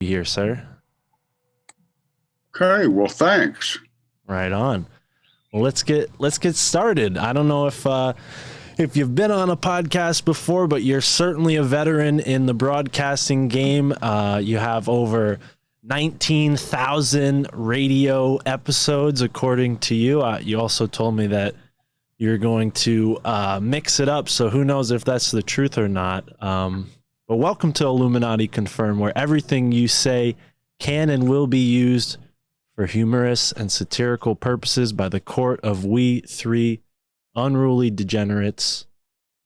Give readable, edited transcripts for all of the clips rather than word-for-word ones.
Here, sir. Okay, well, thanks. Right on. Well, let's get started. I don't know if you've been on a podcast before, but you're certainly a veteran in the broadcasting game. You have over 19,000 radio episodes, according to you. You also told me that you're going to mix it up, so who knows if that's the truth or not. But welcome to Illuminati Confirmed, where everything you say can and will be used for humorous and satirical purposes by the court of we three unruly degenerates.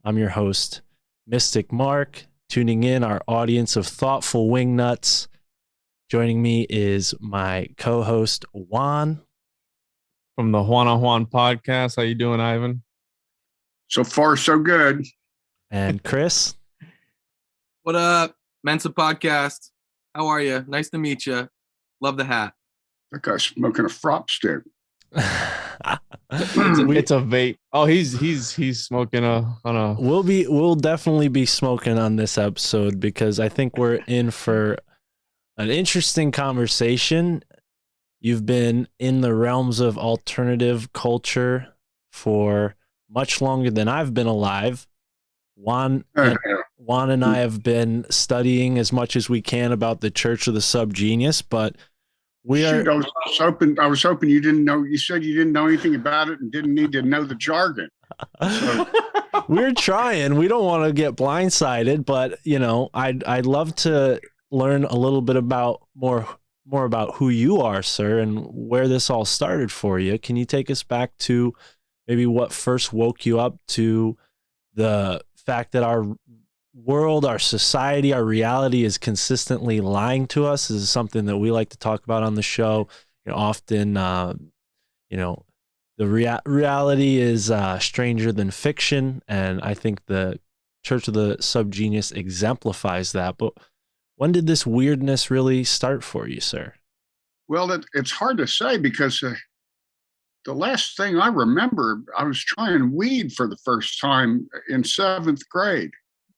I'm your host, Mystic Mark, tuning in our audience of thoughtful wingnuts. Joining me is my co-host, Juan. From the Juan on Juan podcast. How you doing, Ivan? So far, so good. And Chris. What up, Mensa Podcast? How are you? Nice to meet you. Love the hat. That guy's smoking a frop stick. It's a vape. Oh, he's smoking on a. We'll definitely be smoking on this episode because I think we're in for an interesting conversation. You've been in the realms of alternative culture for much longer than I've been alive. Juan and I have been studying as much as we can about the Church of the SubGenius, but I was hoping you didn't know. You said you didn't know anything about it and didn't need to know the jargon. So. We're trying. We don't want to get blindsided, but I'd love to learn a little bit about more about who you are, sir, and where this all started for you. Can you take us back to maybe what first woke you up to the fact that our world, our society, our reality is consistently lying to us? This is something that we like to talk about on the show. Often, the reality is stranger than fiction, and I think the Church of the SubGenius exemplifies that. But when did this weirdness really start for you, sir? Well, it's hard to say because the last thing I remember, I was trying weed for the first time in 7th grade.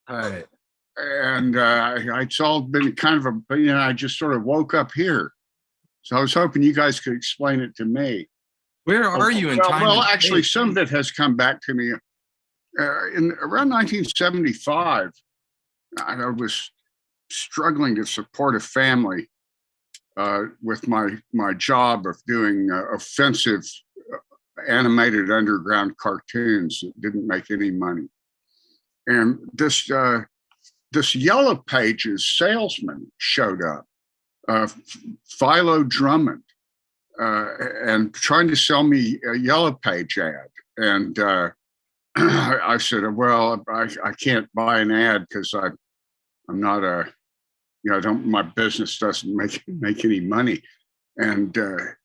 All right. And it's all been kind of I just sort of woke up here. So I was hoping you guys could explain it to me. Where are you in time? Well, actually, some of it has come back to me. In around 1975, I was struggling to support a family with my job of doing offensive animated underground cartoons that didn't make any money. And this Yellow Pages salesman showed up, Philo Drummond, and trying to sell me a Yellow Page ad. And I said, well, I can't buy an ad because I'm not my business doesn't make any money. And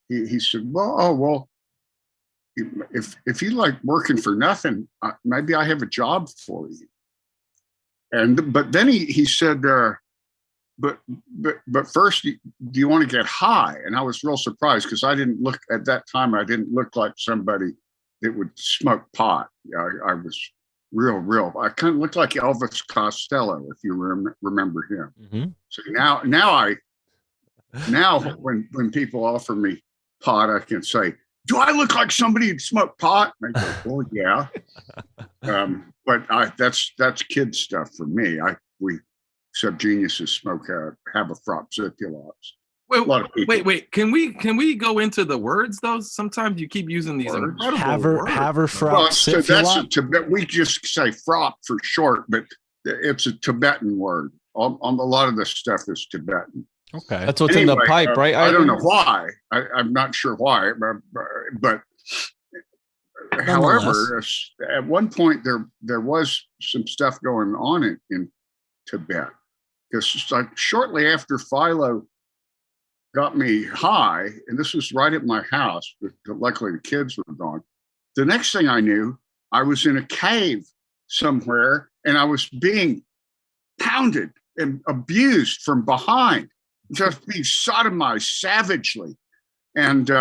he said, well, if you like working for nothing, maybe I have a job for you. But then he said, but first, do you want to get high? And I was real surprised because I didn't look like somebody that would smoke pot. I was real. I kind of looked like Elvis Costello, if you remember him. Mm-hmm. So now when people offer me pot, I can say, do I look like somebody who'd smoke pot? And I go, well, yeah. But that's kid stuff for me. We subgeniuses smoke have a frop-siculops. Wait. Can we go into the words though? Sometimes you keep using these incredible words. Well, so that's a Tibet. We just say frop for short, but it's a Tibetan word. A lot of this stuff is Tibetan. Okay, that's what's in the pipe, right? I don't know why. I'm not sure why, but however, at one point there was some stuff going on in Tibet, because like shortly after Philo got me high, and this was right at my house, but luckily the kids were gone. The next thing I knew, I was in a cave somewhere, and I was being pounded and abused from behind, just being sodomized savagely. And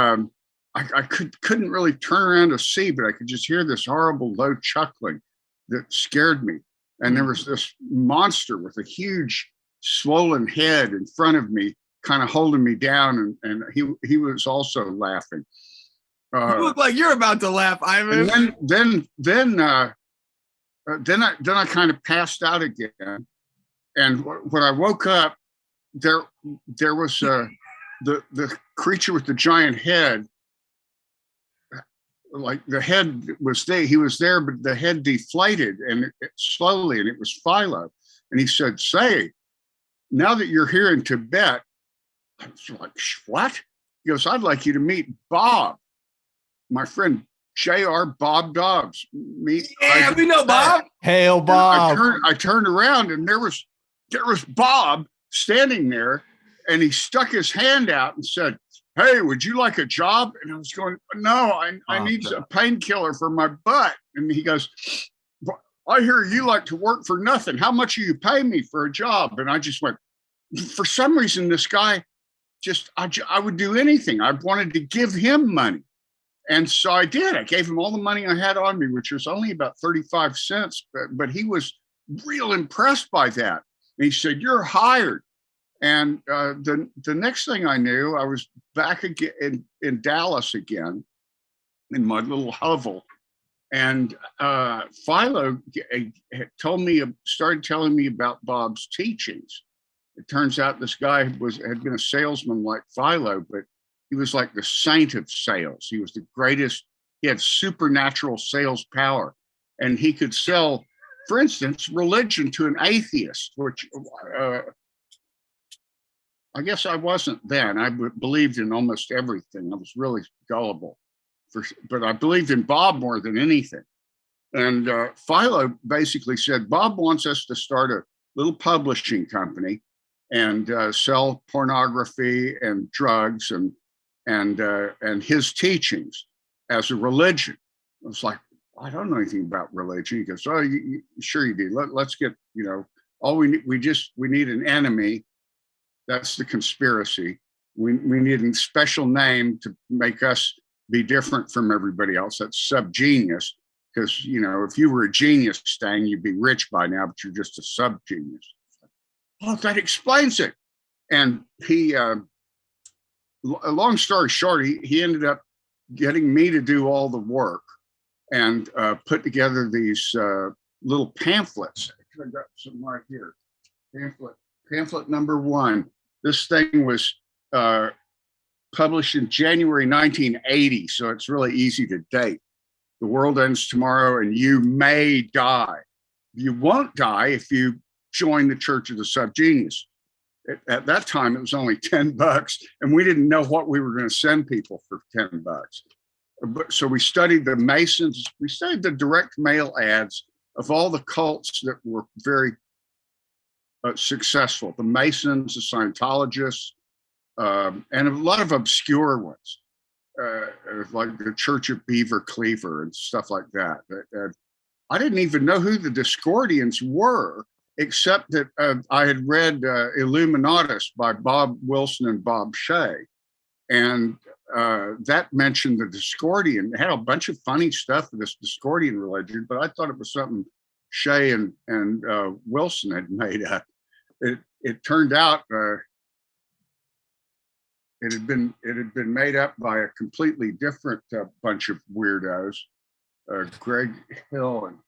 I couldn't really turn around to see, but I could just hear this horrible low chuckling that scared me. And there was this monster with a huge swollen head in front of me kind of holding me down, and he was also laughing. You look like you're about to laugh, Ivan. And then I kind of passed out again, and when I woke up, there was the creature with the giant head. Like the head was there, he was there, but the head deflated and it slowly, and it was Philo. And he said, "Say, now that you're here in Tibet," I was like, "What?" He goes, "I'd like you to meet Bob, my friend J.R. Bob Dobbs." We know Bob. Hail Bob. I turned around, and there was Bob standing there, and he stuck his hand out and said, "Hey, would you like a job?" And I was going, "No, I need a painkiller for my butt." And he goes, "I hear you like to work for nothing. How much will you pay me for a job?" And I just went, for some reason, this guy I would do anything. I wanted to give him money. And so I did. I gave him all the money I had on me, which was only about 35 cents. But he was real impressed by that. And he said, "You're hired." And the next thing I knew, I was back again in Dallas again, in my little hovel. And Philo started telling me about Bob's teachings. It turns out this guy had been a salesman like Philo, but he was like the saint of sales. He was the greatest. He had supernatural sales power, and he could sell, for instance, religion to an atheist, which I guess I wasn't then. I believed in almost everything. I was really gullible, but I believed in Bob more than anything. And Philo basically said, "Bob wants us to start a little publishing company and sell pornography and drugs and his teachings as a religion." I was like, "I don't know anything about religion." He goes, "Oh, sure you do. Let's get, all we need an enemy. That's the conspiracy. We need a special name to make us be different from everybody else. That's SubGenius. Because, if you were a genius, Stang, you'd be rich by now, but you're just a SubGenius." "Oh, that explains it." And he, long story short, he ended up getting me to do all the work and put together these little pamphlets. I got some right here. Pamphlet number 1. This thing was published in January 1980, so it's really easy to date. "The world ends tomorrow, and you may die. You won't die if you join the Church of the SubGenius." At that time, it was only $10, and we didn't know what we were going to send people for $10. So we studied the Masons. We studied the direct mail ads of all the cults that were very successful. The Masons, the Scientologists, and a lot of obscure ones, like the Church of Beaver Cleaver and stuff like that. I didn't even know who the Discordians were, except that I had read Illuminatus by Bob Wilson and Bob Shea. And that mentioned the Discordian. It had a bunch of funny stuff for this Discordian religion, but I thought it was something Shea and Wilson had made up. It turned out it had been made up by a completely different bunch of weirdos, Greg Hill and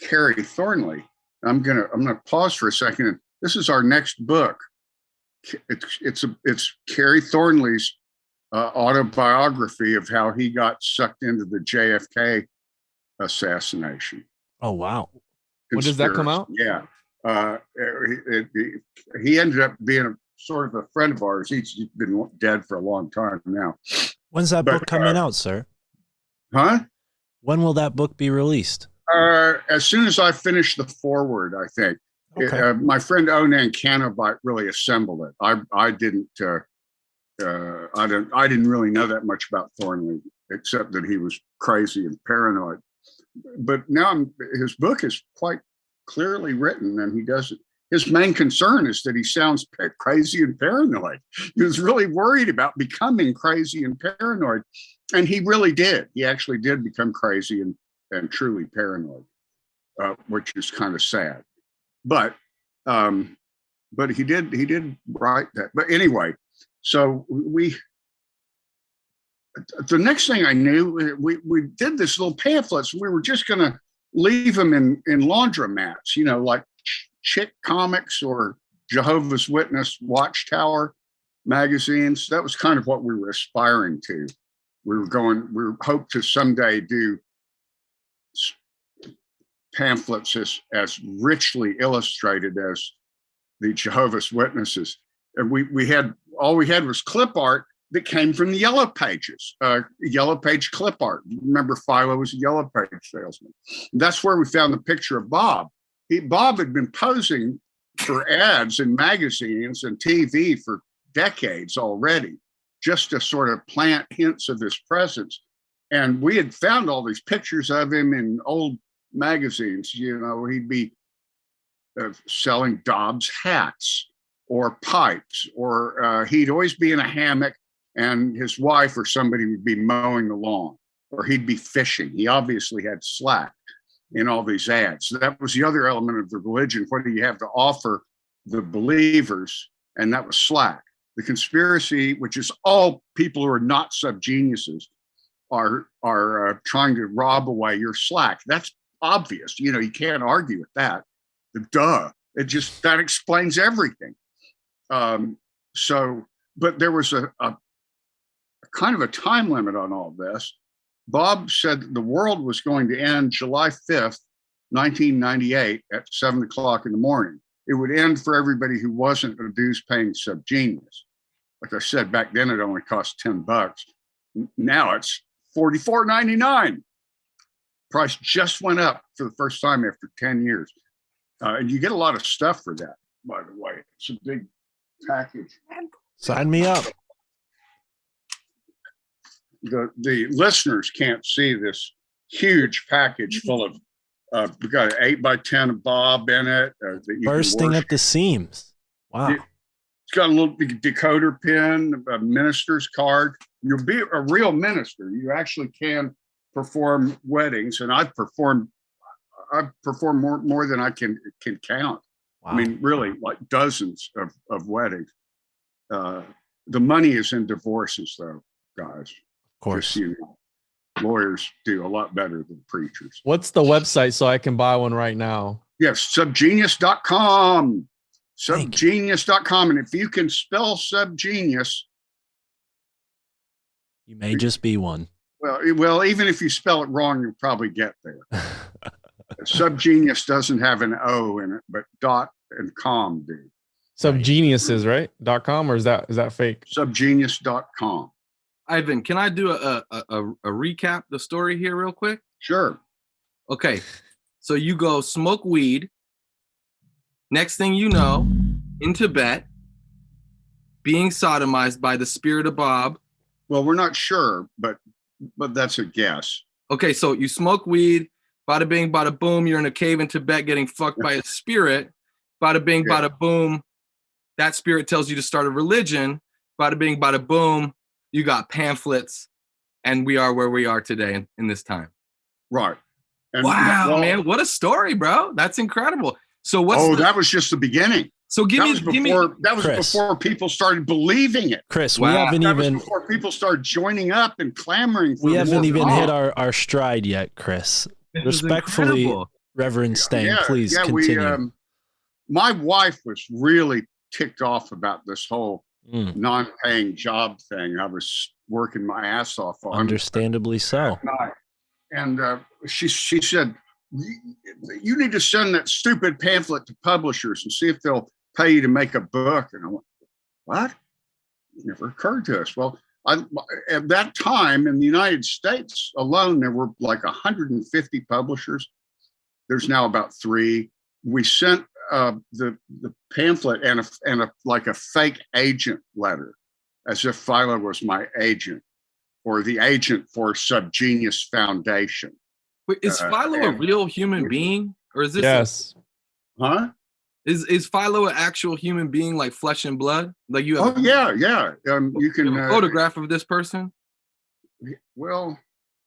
Carrie Thornley. I'm gonna pause for a second. This is our next book. It's Carrie Thornley's autobiography of how he got sucked into the JFK assassination. Oh wow! When does that come out? Yeah, he ended up being a sort of a friend of ours. He's been dead for a long time now. When's that book coming out, sir? Huh? When will that book be released? As soon as I finish the foreword, I think. Okay. My friend Onan Canobite really assembled it. I didn't really know that much about Thornley, except that he was crazy and paranoid. But now his book is quite clearly written, and he does it. His main concern is that he sounds crazy and paranoid. He was really worried about becoming crazy and paranoid, and he really did. He actually did become crazy and truly paranoid, which is kind of sad. But he did write that. But anyway, So the next thing I knew, we did this little pamphlets. We were just going to leave them in laundromats, like Chick Comics or Jehovah's Witness Watchtower magazines. That was kind of what we were aspiring to. We hoped to someday do pamphlets as richly illustrated as the Jehovah's Witnesses. And all we had was clip art that came from the Yellow Pages, Yellow Page clip art. Remember, Philo was a Yellow Page salesman. That's where we found the picture of Bob. Bob had been posing for ads in magazines and TV for decades already, just to sort of plant hints of his presence. And we had found all these pictures of him in old magazines. He'd be selling Dobbs hats or pipes, or he'd always be in a hammock and his wife or somebody would be mowing the lawn, or he'd be fishing. He obviously had slack in all these ads. So that was the other element of the religion. What do you have to offer the believers? And that was slack. The conspiracy, which is all people who are not subgeniuses, are trying to rob away your slack. That's obvious. You can't argue with that. Duh. That explains everything. But there was a kind of a time limit on all this. Bob said that the world was going to end July 5th, 1998 at 7 o'clock in the morning. It would end for everybody who wasn't a dues-paying subgenius. Like I said, back then it only cost $10. Now it's $44.99. Price just went up for the first time after 10 years. And you get a lot of stuff for that, by the way. It's a big package. Sign me up. The listeners can't see this huge package full of, we got an 8x10 of Bob in it. That you bursting at the seams. Wow. It's got a little decoder pin, a minister's card. You'll be a real minister. You actually can perform weddings, and I've performed more than I can count. Wow. I mean, really, like dozens of weddings. The money is in divorces, though, guys. Of course. Just, lawyers do a lot better than preachers. What's the website so I can buy one right now? Yes, subgenius.com. Subgenius.com. And if you can spell subgenius, you may just be one. Well, even if you spell it wrong, you'll probably get there. Subgenius doesn't have an O in it, but .com and .com do. Subgeniuses, right? .com, or is that fake? Subgenius.com. Ivan, can I do a recap the story here real quick? Sure. Okay. So you go smoke weed. Next thing you know, in Tibet, being sodomized by the spirit of Bob. Well, we're not sure, but that's a guess. Okay, so you smoke weed, bada bing, bada boom, you're in a cave in Tibet getting fucked by a spirit. Bada bing, bada boom, that spirit tells you to start a religion. Bada bing, bada boom, you got pamphlets, and we are where we are today in this time. Right. And wow, man, what a story, bro. That's incredible. So that was just the beginning. So that was before people started believing it. Chris, we haven't even before people started joining up and clamoring for we haven't even hit God. our stride yet, Chris. Respectfully, Reverend Stang, please continue. My wife was really ticked off about this whole non-paying job thing. I was working my ass off on. Understandably so. And she said, you need to send that stupid pamphlet to publishers and see if they'll pay you to make a book. And I went, what? It never occurred to us. Well, at that time in the United States alone, there were like 150 publishers. There's now about 3. We sent the pamphlet and a fake agent letter, as if Philo was my agent or the agent for SubGenius Foundation. Wait, is Philo a real human being, or is this? Yes. Huh? Is Philo an actual human being, like flesh and blood? Like you have? Oh yeah. You can a photograph of this person. Well,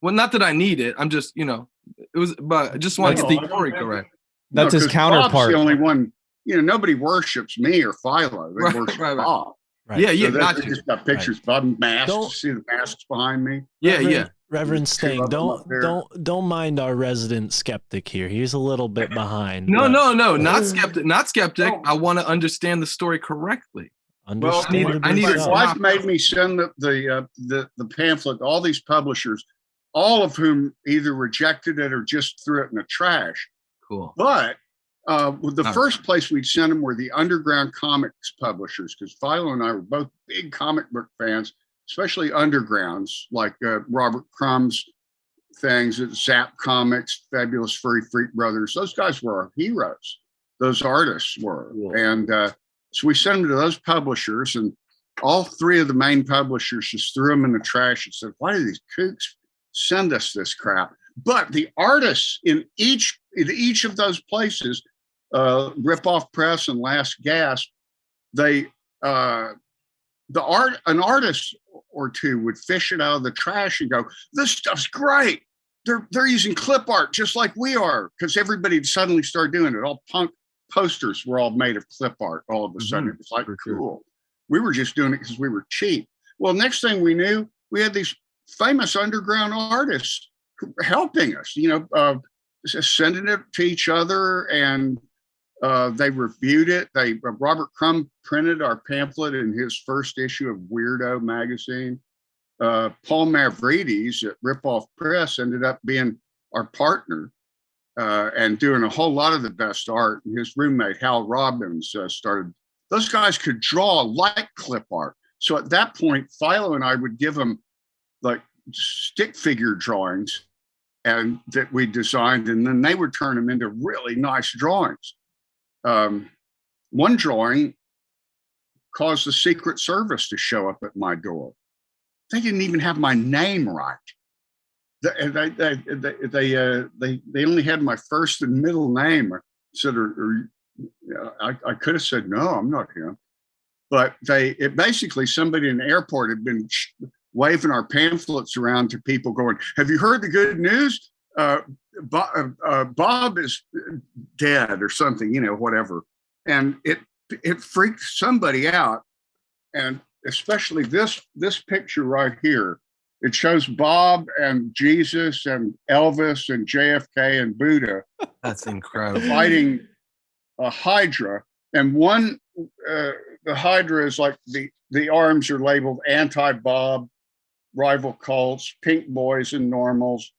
not that I need it. I'm just, it was, but I just want to get the story correct. That's his counterpart. Bob's the only one. Nobody worships me or Philo. They worship Bob. Right. Yeah, yeah, So got they you. just got pictures of masks. Don't- See the masks behind me? Yeah, yeah. Reverend Two Stang, of them up there. don't mind our resident skeptic here. He's a little bit behind. No, but no, not skeptic, not skeptic. Oh. I want to understand the story correctly. Well, Understandably I need my to so. wife made me send the pamphlet to all these publishers, all of whom either rejected it or just threw it in the trash. Cool. But the All first place we'd send them were the underground comics publishers, because Philo and I were both big comic book fans, especially undergrounds like Robert Crumb's things at Zap Comics, Fabulous Furry Freak Brothers. Those guys were our heroes. Those artists were. Cool. And so we sent them to those publishers, and all three of the main publishers just threw them in the trash and said, why do these kooks send us this crap? But the artists in each of those places, Rip Off Press and Last Gasp, an artist or two would fish it out of the trash and go, this stuff's great. They're using clip art just like we are, because everybody suddenly started doing it. All punk posters were all made of clip art all of a sudden. It was like, cool. We were just doing it because we were cheap. Well, next thing we knew, we had these famous underground artists helping us, sending it to each other, and they reviewed it. Robert Crumb printed our pamphlet in his first issue of Weirdo magazine. Paul Mavrides at Rip Off Press ended up being our partner and doing a whole lot of the best art. And his roommate, Hal Robbins, started. Those guys could draw like clip art. So at that point, Philo and I would give them like stick figure drawings and that we designed, and then they would turn them into really nice drawings. One drawing caused the Secret Service to show up at my door. They didn't even have my name right. They only had my first and middle name. I said, I could have said, no, I'm not him. But basically somebody in the airport had been waving our pamphlets around to people going, have you heard the good news? Bob is dead or something, whatever. And it freaked somebody out. And especially this picture right here, it shows Bob and Jesus and Elvis and JFK and Buddha. That's incredible. Fighting a Hydra. And one, the Hydra is like the arms are labeled anti-Bob, rival cults, pink boys and normals.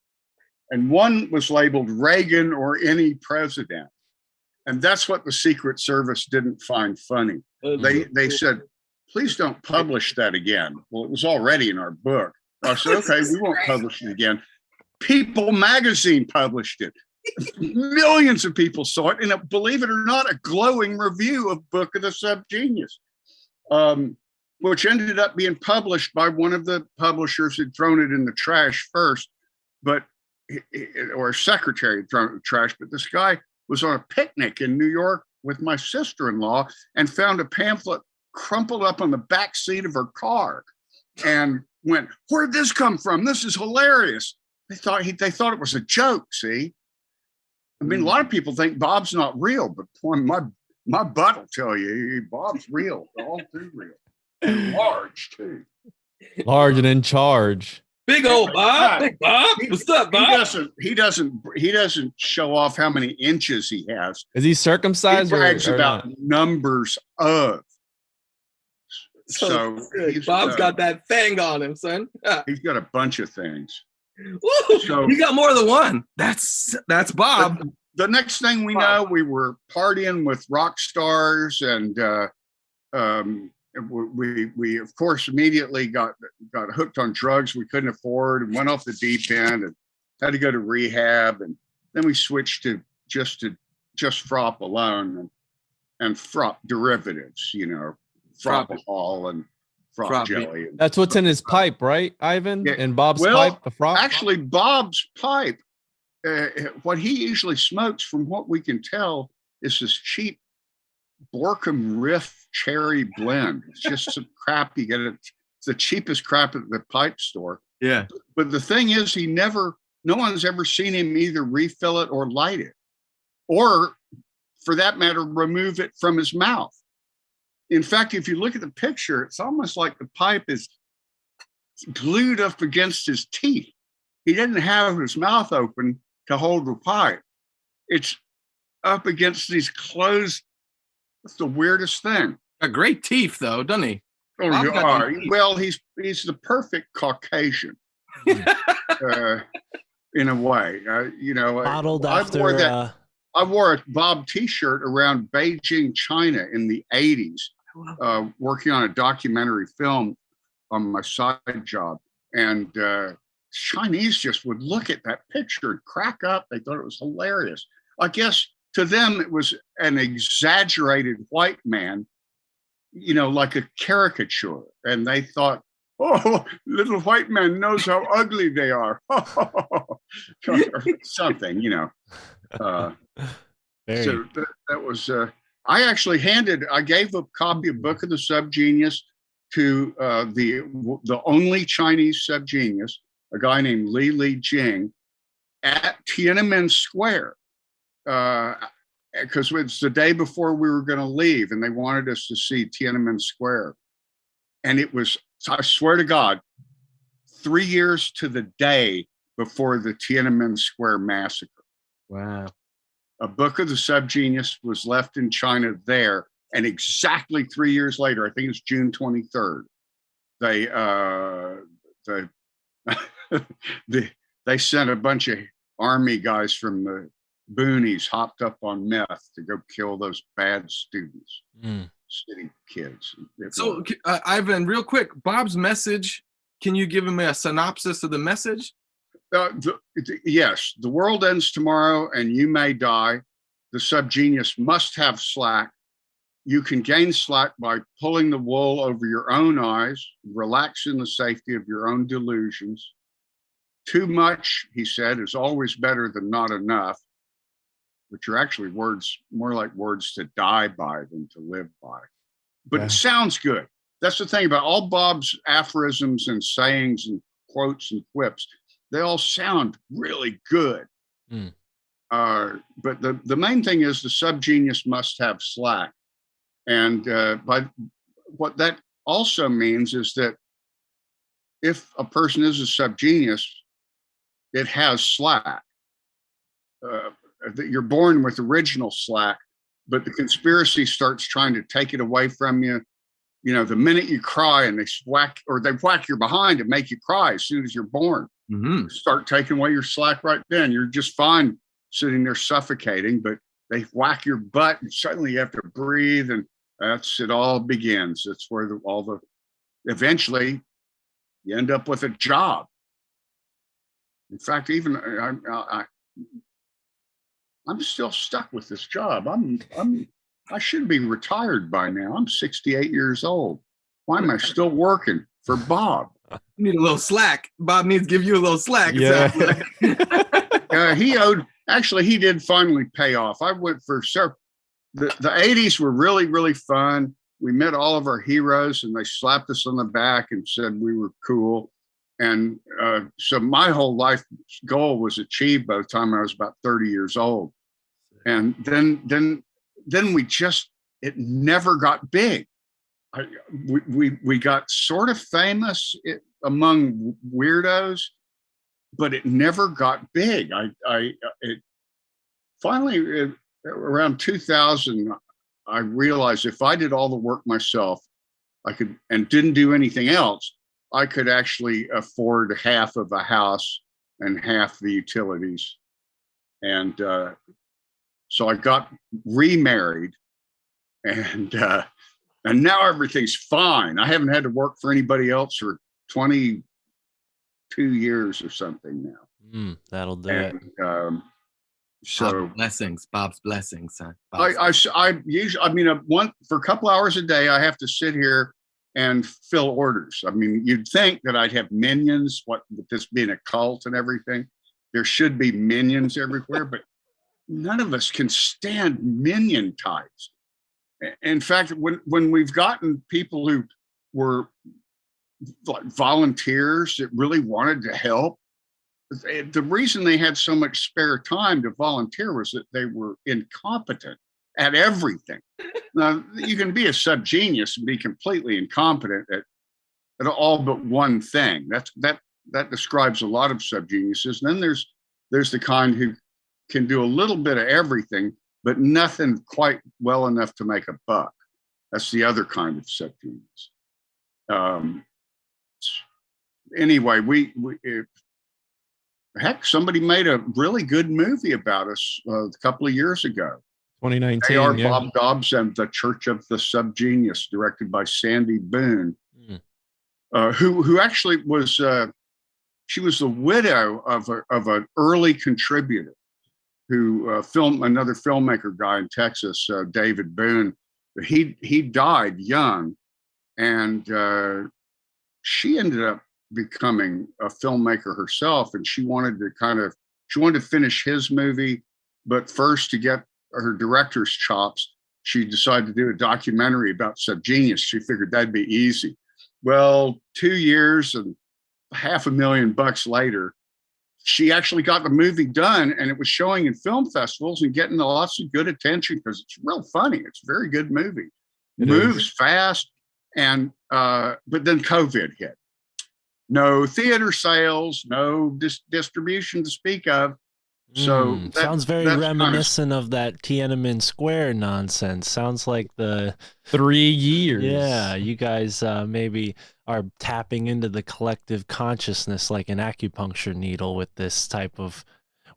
And one was labeled Reagan or any president. And that's what the Secret Service didn't find funny. They said, please don't publish that again. Well, it was already in our book. I said, okay, we won't publish it again. People magazine published it. Millions of people saw it. And believe it or not, a glowing review of Book of the SubGenius, which ended up being published by one of the publishers who'd thrown it in the trash first, or a secretary had thrown it in the trash. But this guy was on a picnic in New York with my sister-in-law and found a pamphlet crumpled up on the back seat of her car and went, where'd this come from? This is hilarious. They thought it was a joke. See, I mean, a lot of people think Bob's not real, but my butt will tell you Bob's real. All too real. And large too. Large and in charge. Big old Bob. Big Bob. What's up, Bob? He doesn't show off how many inches he has. Is he circumcised? He brags or about not? numbers of. So Bob's got that thing on him, son. He's got a bunch of things. Woo! So he got more than one. That's Bob. The next thing we know, we were partying with rock stars, and we of course immediately got hooked on drugs we couldn't afford and went off the deep end and had to go to rehab, and then we switched to just frop alone and frop derivatives, Froppahol and frop jelly. That's what's in his pipe, right, Ivan? Yeah. In Bob's pipe, the frop? Actually, Bob's pipe, what he usually smokes, from what we can tell, is this cheap Borkum Riff cherry blend. It's just some crap you get. It's the cheapest crap at the pipe store. Yeah. But the thing is, no one's ever seen him either refill it or light it, or for that matter, remove it from his mouth. In fact, if you look at the picture, it's almost like the pipe is glued up against his teeth. He didn't have his mouth open to hold the pipe. It's up against these closed. It's the weirdest thing. Got great teeth, though, doesn't he? Oh, Bob's got them teeth. well, he's the perfect Caucasian, in a way. Modeled I after. wore that. I wore a Bob T-shirt around Beijing, China, in the '80s, working on a documentary film on my side job, and Chinese just would look at that picture and crack up. They thought it was hilarious. I guess to them it was an exaggerated white man, like a caricature, and they thought, "Oh, little white man knows how ugly they are," something, So that was. I gave a copy of Book of the SubGenius to the only Chinese subgenius, a guy named Li Jing, at Tiananmen Square, because it's the day before we were going to leave, and they wanted us to see Tiananmen Square. And it was, I swear to God, 3 years to the day before the Tiananmen Square massacre. Wow. A Book of the SubGenius was left in China there, and exactly 3 years later, I think it's June 23rd, they sent a bunch of army guys from the boonies hopped up on meth to go kill those bad students, city kids. So, Ivan, real quick, Bob's message, can you give him a synopsis of the message? Yes, the world ends tomorrow and you may die. The subgenius must have slack. You can gain slack by pulling the wool over your own eyes, relax in the safety of your own delusions. Too much, he said, is always better than not enough, which are actually words, more like words to die by than to live by. But It sounds good. That's the thing about all Bob's aphorisms and sayings and quotes and quips. They all sound really good. But the main thing is the subgenius must have slack. And by what that also means is that if a person is a subgenius, it has slack. That you're born with original slack, but the conspiracy starts trying to take it away from you. The minute you cry and they whack your behind to make you cry as soon as you're born. Mm-hmm. Start taking away your slack right then. You're just fine sitting there suffocating, but they whack your butt and suddenly you have to breathe, and that's it. All begins. That's where eventually you end up with a job. In fact, even I'm still stuck with this job. I should be retired by now. I'm 68 years old. Why am I still working for Bob? You need a little slack. Bob needs to give you a little slack. Yeah. He did finally pay off. I went for the 80s were really, really fun. We met all of our heroes and they slapped us on the back and said we were cool. And so my whole life goal was achieved by the time I was about 30 years old. And then it never got big. We got sort of famous among weirdos, but it never got big. Finally, around 2000, I realized if I did all the work myself, I could, and didn't do anything else, I could actually afford half of a house and half the utilities. And so I got remarried, and now everything's fine. I haven't had to work for anybody else for 22 years or something now. That'll do it. So Bob's blessings, son. I usually, for a couple hours a day, I have to sit here and fill orders. I mean, you'd think that I'd have minions, with this being a cult and everything. There should be minions everywhere, but none of us can stand minion types. In fact, when we've gotten people who were like volunteers that really wanted to help, the reason they had so much spare time to volunteer was that they were incompetent. at everything. Now, you can be a subgenius and be completely incompetent at all but one thing. That describes a lot of subgeniuses. And then there's the kind who can do a little bit of everything, but nothing quite well enough to make a buck. That's the other kind of subgenius. Anyway, heck, somebody made a really good movie about us a couple of years ago. 2019. A.R. Bob Dobbs and the Church of the SubGenius, directed by Sandy Boone, who actually was she was the widow of an early contributor who another filmmaker guy in Texas, David Boone. He died young, and she ended up becoming a filmmaker herself, and she wanted to finish his movie, but first, to get her director's chops, she decided to do a documentary about subgenius. She figured that'd be easy. Well, 2 years and $500,000 later, she actually got the movie done, and it was showing in film festivals and getting lots of good attention because it's real funny. It's a very good movie. It moves fast, and but then COVID hit. No theater sales, no distribution to speak of. So sounds very reminiscent of that Tiananmen Square nonsense. Sounds like the 3 years. Yeah, you guys maybe are tapping into the collective consciousness like an acupuncture needle with this type of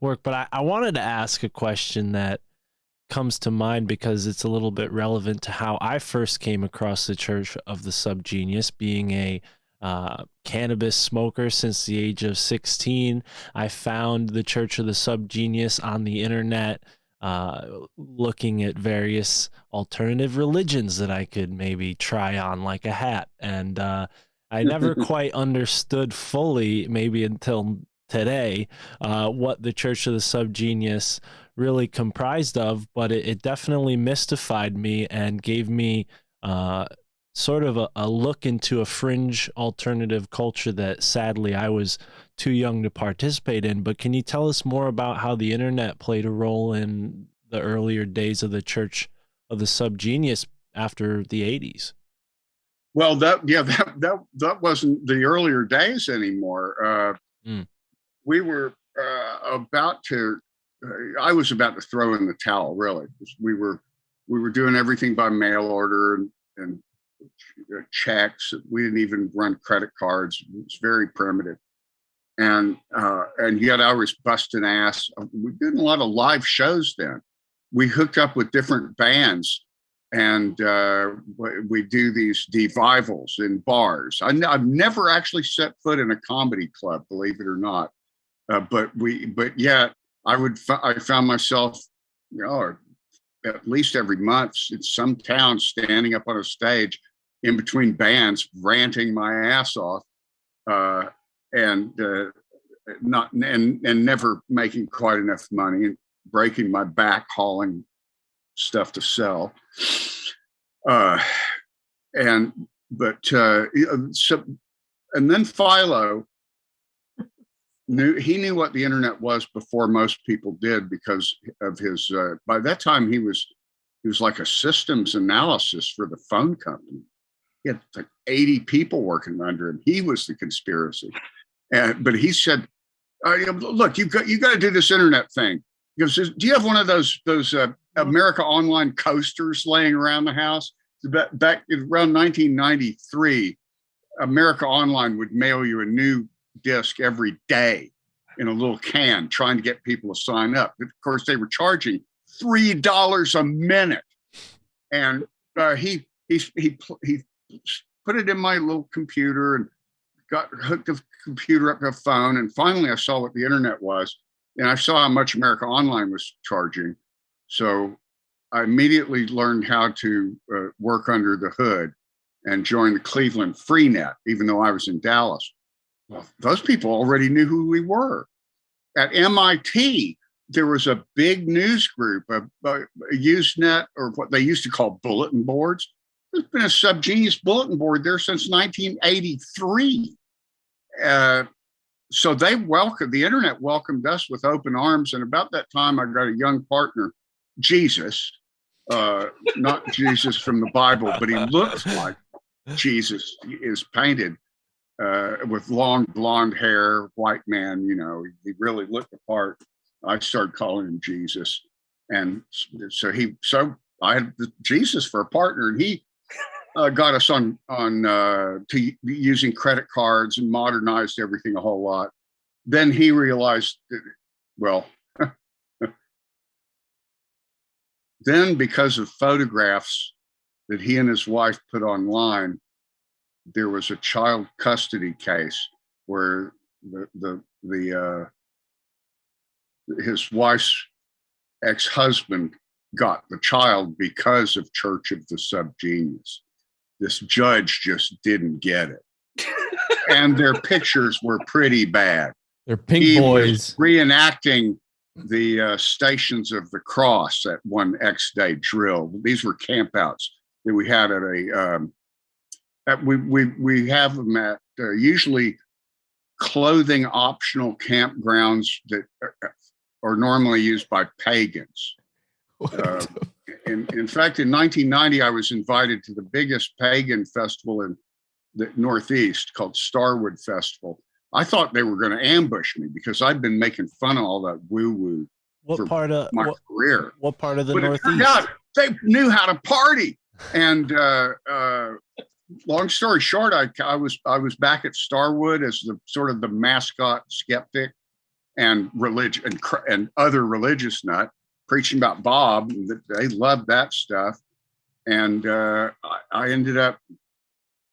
work. But I wanted to ask a question that comes to mind because it's a little bit relevant to how I first came across the Church of the SubGenius, being a cannabis smoker since the age of 16. I found the Church of the SubGenius on the internet, looking at various alternative religions that I could maybe try on like a hat. And I never quite understood fully, maybe until today, what the Church of the SubGenius really comprised of, but it definitely mystified me and gave me sort of a look into a fringe alternative culture that sadly I was too young to participate in. But can you tell us more about how the internet played a role in the earlier days of the Church of the SubGenius after the 80s? Well, that wasn't the earlier days anymore. We were about to. I was about to throw in the towel, really. We were doing everything by mail order and checks. We didn't even run credit cards. It was very primitive, and yet I was busting ass. We did a lot of live shows then. We hooked up with different bands, and we do these devivals in bars. I've never actually set foot in a comedy club, believe it or not, but yet I found myself, at least every month in some town, standing up on a stage in between bands, ranting my ass off, and never making quite enough money, and breaking my back hauling stuff to sell. And then Philo knew what the internet was before most people did, because of his. By that time, he was like a systems analysis for the phone company. He had like 80 people working under him. He was the conspiracy, but he said, "Look, you got to do this internet thing." He goes, "Do you have one of those America Online coasters laying around the house?" Back around 1993, America Online would mail you a new disc every day in a little can, trying to get people to sign up. But of course, they were charging $3 a minute, and he put it in my little computer and got hooked the computer up to a phone. And finally, I saw what the internet was, and I saw how much America Online was charging. So I immediately learned how to work under the hood and joined the Cleveland Freenet, even though I was in Dallas. Well, those people already knew who we were. At MIT, there was a big news group, a Usenet, or what they used to call bulletin boards. There's been a SubGenius bulletin board there since 1983. So the internet welcomed us with open arms. And about that time, I got a young partner, Jesus, not Jesus from the Bible, but he looks like Jesus is painted with long blonde hair, white man. You know, he really looked the part. I started calling him Jesus, and so I had Jesus for a partner, and he got us on to using credit cards and modernized everything a whole lot. Then he realized that, well, then because of photographs that he and his wife put online, there was a child custody case where his wife's ex-husband got the child because of Church of the SubGenius. This judge just didn't get it. And their pictures were pretty bad. They're pink he boys. Was reenacting the Stations of the Cross at one X-Day drill. These were campouts that we had at we have them at usually clothing optional campgrounds that are normally used by pagans. In fact, in 1990, I was invited to the biggest pagan festival in the Northeast called Starwood Festival. I thought they were going to ambush me because I'd been making fun of all that woo-woo for my career. What part of the but Northeast? It turned out they knew how to party. And long story short, I was back at Starwood as the sort of the mascot skeptic and religion and other religious nut, preaching about Bob. They loved that stuff. And I ended up,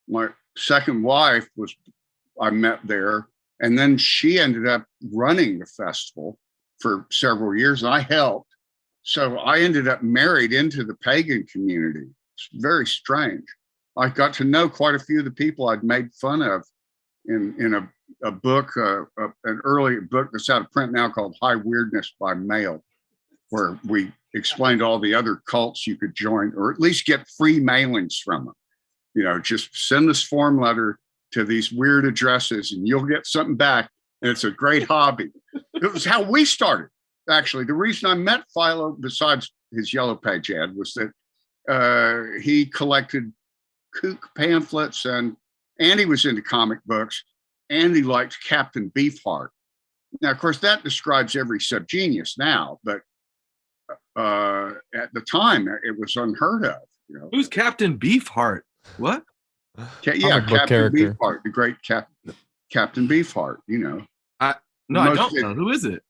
my second wife I met there, and then she ended up running the festival for several years, and I helped. So I ended up married into the pagan community. It's very strange. I got to know quite a few of the people I'd made fun of in a book, an early book that's out of print now called High Weirdness by Mail, where we explained all the other cults you could join, or at least get free mailings from them. You know, just send this form letter to these weird addresses and you'll get something back. And it's a great hobby. It was how we started. Actually, the reason I met Philo, besides his Yellow Page ad, was that he collected kook pamphlets and he was into comic books and he liked Captain Beefheart. Now, of course, that describes every subgenius now, but at the time it was unheard of. You know? Who's Captain Beefheart? What? Yeah, Captain Beefheart, the great Captain Beefheart. You know, I don't know. Who is it?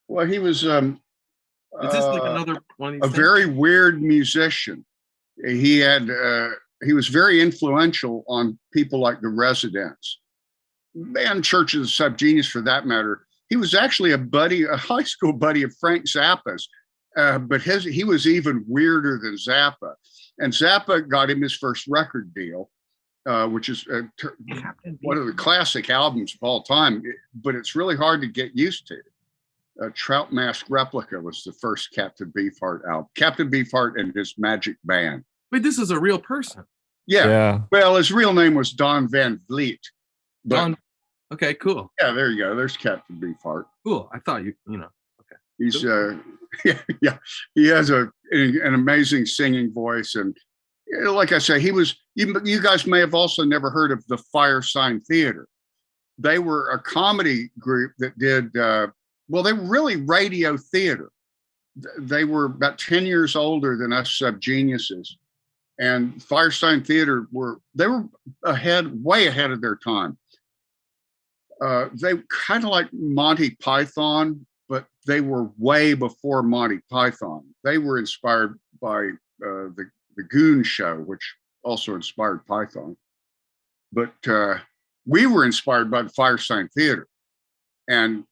Well, he was. Is this like another one of these a things? very weird musician. He was very influential on people like the Residents and Church of the SubGenius, for that matter. He was actually a high school buddy of Frank Zappa's, but he was even weirder than Zappa. And Zappa got him his first record deal, which is one of the classic albums of all time, but it's really hard to get used to. Trout Mask Replica was the first Captain Beefheart album. Captain Beefheart and his Magic Band. Wait, this is a real person. Yeah. Well, his real name was Don Van Vliet. Don. Okay, cool. Yeah, there you go. There's Captain Beefheart. Cool. I thought you know. Okay. He's yeah. He has an amazing singing voice, and like I say, he was. You guys may have also never heard of the Firesign Theater. They were a comedy group that did. Well, they were really radio theater. They were about 10 years older than us subgeniuses, and Firesign Theater were way ahead of their time. They kind of like Monty Python, but they were way before Monty Python. They were inspired by the Goon Show, which also inspired Python. But we were inspired by the Firesign Theater. And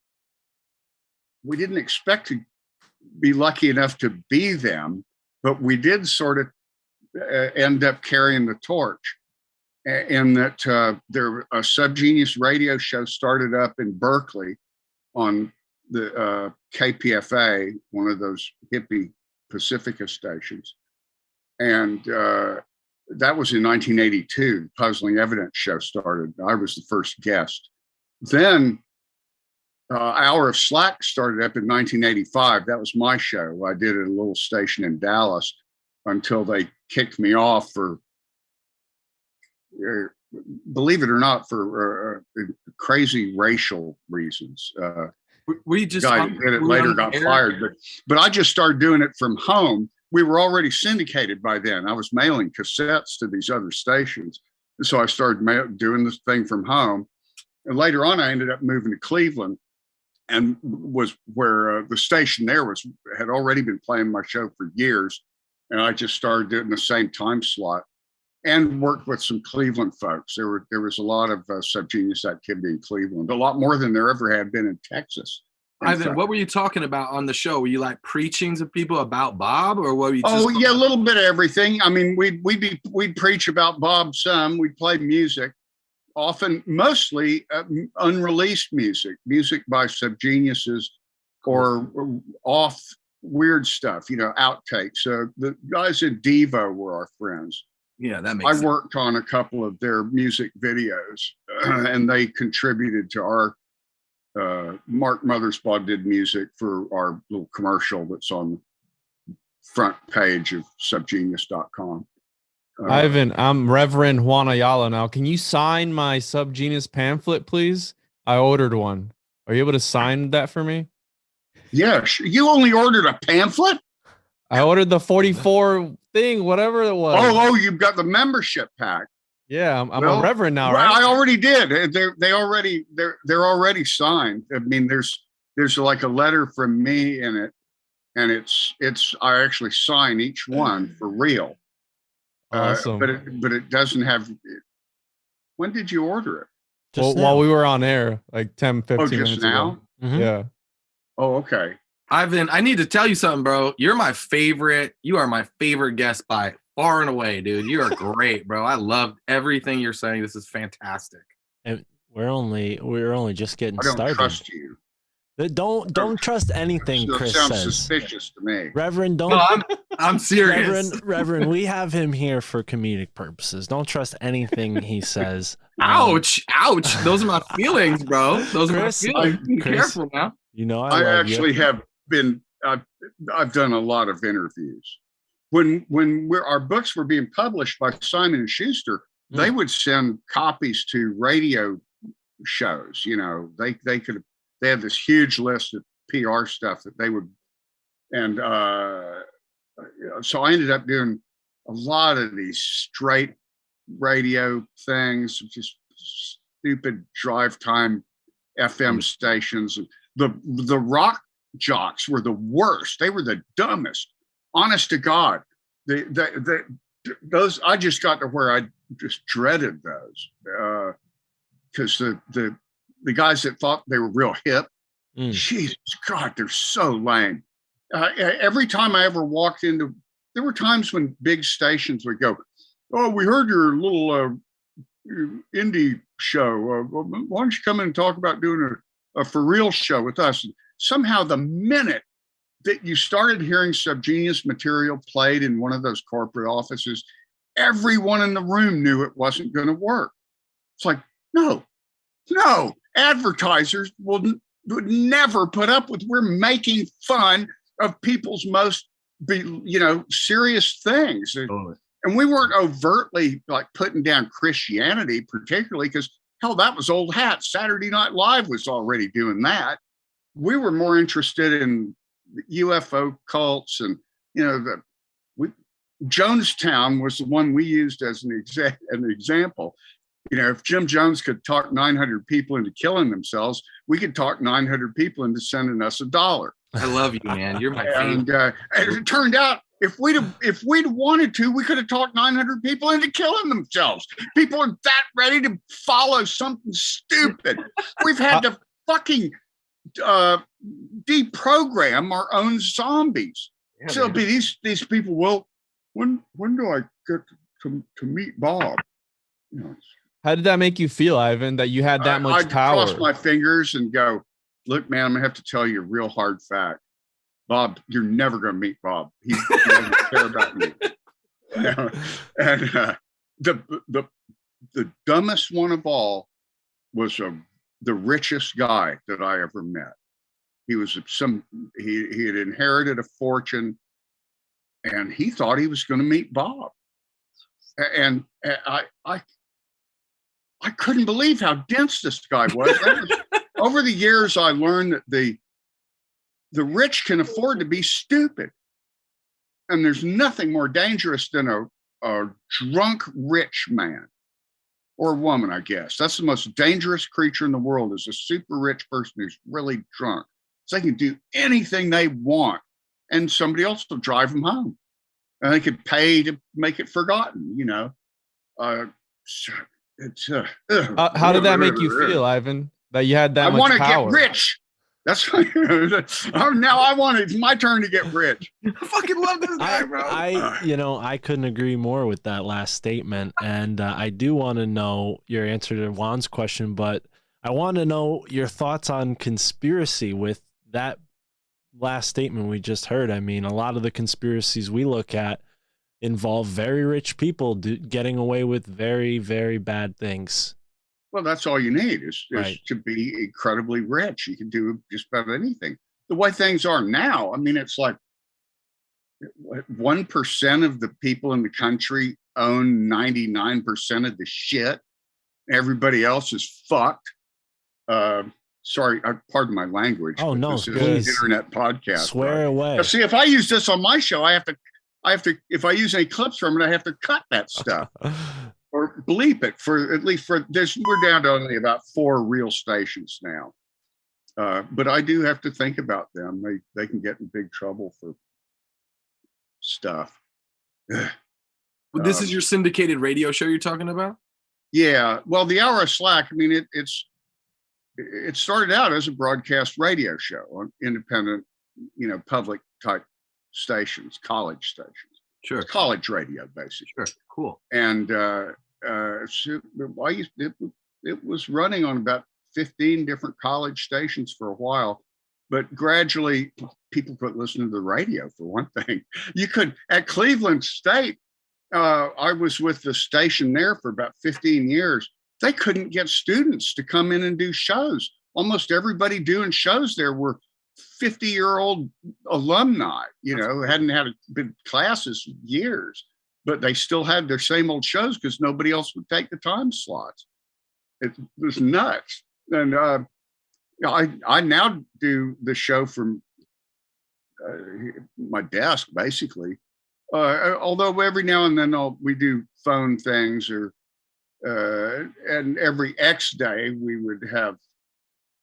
we didn't expect to be lucky enough to be them, but we did sort of end up carrying the torch. In that a SubGenius radio show started up in Berkeley on the KPFA, one of those hippie Pacifica stations. And that was in 1982. The Puzzling Evidence show started. I was the first guest. Then Hour of Slack started up in 1985. That was my show. I did at a little station in Dallas. until they kicked me off for, believe it or not, for crazy racial reasons. We just guy who did it later got fired, but I just started doing it from home. We were already syndicated by then. I was mailing cassettes to these other stations, and so I started doing this thing from home. And later on, I ended up moving to Cleveland, and was where the station there had already been playing my show for years, and I just started doing the same time slot, and worked with some Cleveland folks. There was a lot of SubGenius activity in Cleveland, a lot more than there ever had been in Texas. Ivan, what were you talking about on the show? Were you like preaching to people about Bob, or what were you? Oh yeah, a little bit of everything. I mean, we'd preach about Bob some. We'd play music, often mostly unreleased music by SubGeniuses, or off weird stuff. Outtakes. The guys at Devo were our friends. Yeah, that makes sense. I worked on a couple of their music videos, and they contributed to our. Mark Mothersbaugh did music for our little commercial that's on the front page of subgenius.com. Ivan, I'm Reverend Juan Ayala now. Can you sign my SubGenius pamphlet, please? I ordered one. Are you able to sign that for me? Yeah, you only ordered a pamphlet? I ordered the 44 thing, whatever it was. Oh, you've got the membership pack. Yeah, I'm a reverend now, right? I already did. They're already signed. I mean, there's like a letter from me in it, and it's I actually sign each one for real. Awesome. But it doesn't have. When did you order it? Well, while we were on air, like 10, 15 minutes now? ago. Mm-hmm. Yeah. Oh, okay. Ivan, I need to tell you something, bro. You are my favorite guest by far and away, dude. You are great, bro. I love everything you're saying. This is fantastic. And we're only just getting started. I don't trust you. Don't trust anything Chris sounds says. Suspicious to me. Reverend, don't. No, I'm serious. Reverend, we have him here for comedic purposes. Don't trust anything he says. Ouch. Those are my feelings, bro. Those are my feelings. Be careful now. I actually have been. I've done a lot of interviews. When our books were being published by Simon and Schuster, they would send copies to radio shows. They had this huge list of PR stuff that they would, and so I ended up doing a lot of these straight radio things, just stupid drive time FM stations. The rock jocks were the worst. They were the dumbest. Honest to God, those I just got to where I just dreaded those because the guys that thought they were real hip, Jesus God, they're so lame. Every time I ever walked into, there were times when big stations would go, "Oh, we heard your little indie show. Why don't you come in and talk about doing a for real show with us?" And somehow, the minute that you started hearing SubGenius material played in one of those corporate offices, everyone in the room knew it wasn't going to work. It's like, no, advertisers would never put up with. We're making fun of people's most, serious things. Totally. And we weren't overtly like putting down Christianity, particularly because hell, that was old hat. Saturday Night Live was already doing that. We were more interested in UFO cults, and Jonestown was the one we used as an example. If Jim Jones could talk 900 people into killing themselves, we could talk 900 people into sending us $1. I love you, man. You're my favorite. And it turned out if we'd wanted to, we could have talked 900 people into killing themselves. People are that ready to follow something stupid. We've had to fucking deprogram our own zombies. Yeah, so it'll be these people. Well, when do I get to meet Bob? How did that make you feel, Ivan, that you had that much power? I cross my fingers and go, look, man, I'm gonna have to tell you a real hard fact. Bob, you're never gonna meet Bob. He doesn't care about me. And the dumbest one of all was the richest guy that I ever met. He was he had inherited a fortune, and he thought he was going to meet Bob. And I couldn't believe how dense this guy was. Over the years, I learned that the rich can afford to be stupid. And there's nothing more dangerous than a drunk rich man or woman, I guess. That's the most dangerous creature in the world, is a super rich person who's really drunk. So they can do anything they want, and somebody else will drive them home. And they could pay to make it forgotten, you know. It's how did that make you feel, Ivan? That you had that much power? I want to get rich. That's now I want it's my turn to get rich. I fucking love this guy, bro. I couldn't agree more with that last statement, and I do want to know your answer to Juan's question, but I want to know your thoughts on conspiracy with that last statement we just heard. I mean, a lot of the conspiracies we look at involve very rich people getting away with very, very bad things. Well, that's all you need is Right. to be incredibly rich. You can do just about anything. The way things are now, I mean, it's like 1% of the people in the country own 99% of the shit. Everybody else is fucked. Sorry, pardon my language. Oh, no, this is please. an internet podcast. Swear right? away. Now, see, if I use this on my show, I have to. If I use any clips from it, I have to cut that stuff. Or bleep it for at least for this. We're down to only about 4 real stations now, but I do have to think about them. They can get in big trouble for stuff. This is your syndicated radio show you're talking about? Yeah. Well, the Hour of Slack. I mean, it started out as a broadcast radio show on independent, you know, public type stations, college stations. Sure. College radio, basically. Sure. Cool. And it was running on about 15 different college stations for a while, but gradually people quit listening to the radio, for one thing. You could, at Cleveland State, I was with the station there for about 15 years. They couldn't get students to come in and do shows. Almost everybody doing shows there were 50-year-old alumni, you know, hadn't had been classes in years, but they still had their same old shows because nobody else would take the time slots. It was nuts. And I now do the show from my desk, basically. Although every now and then we do phone things, or and every X day we would have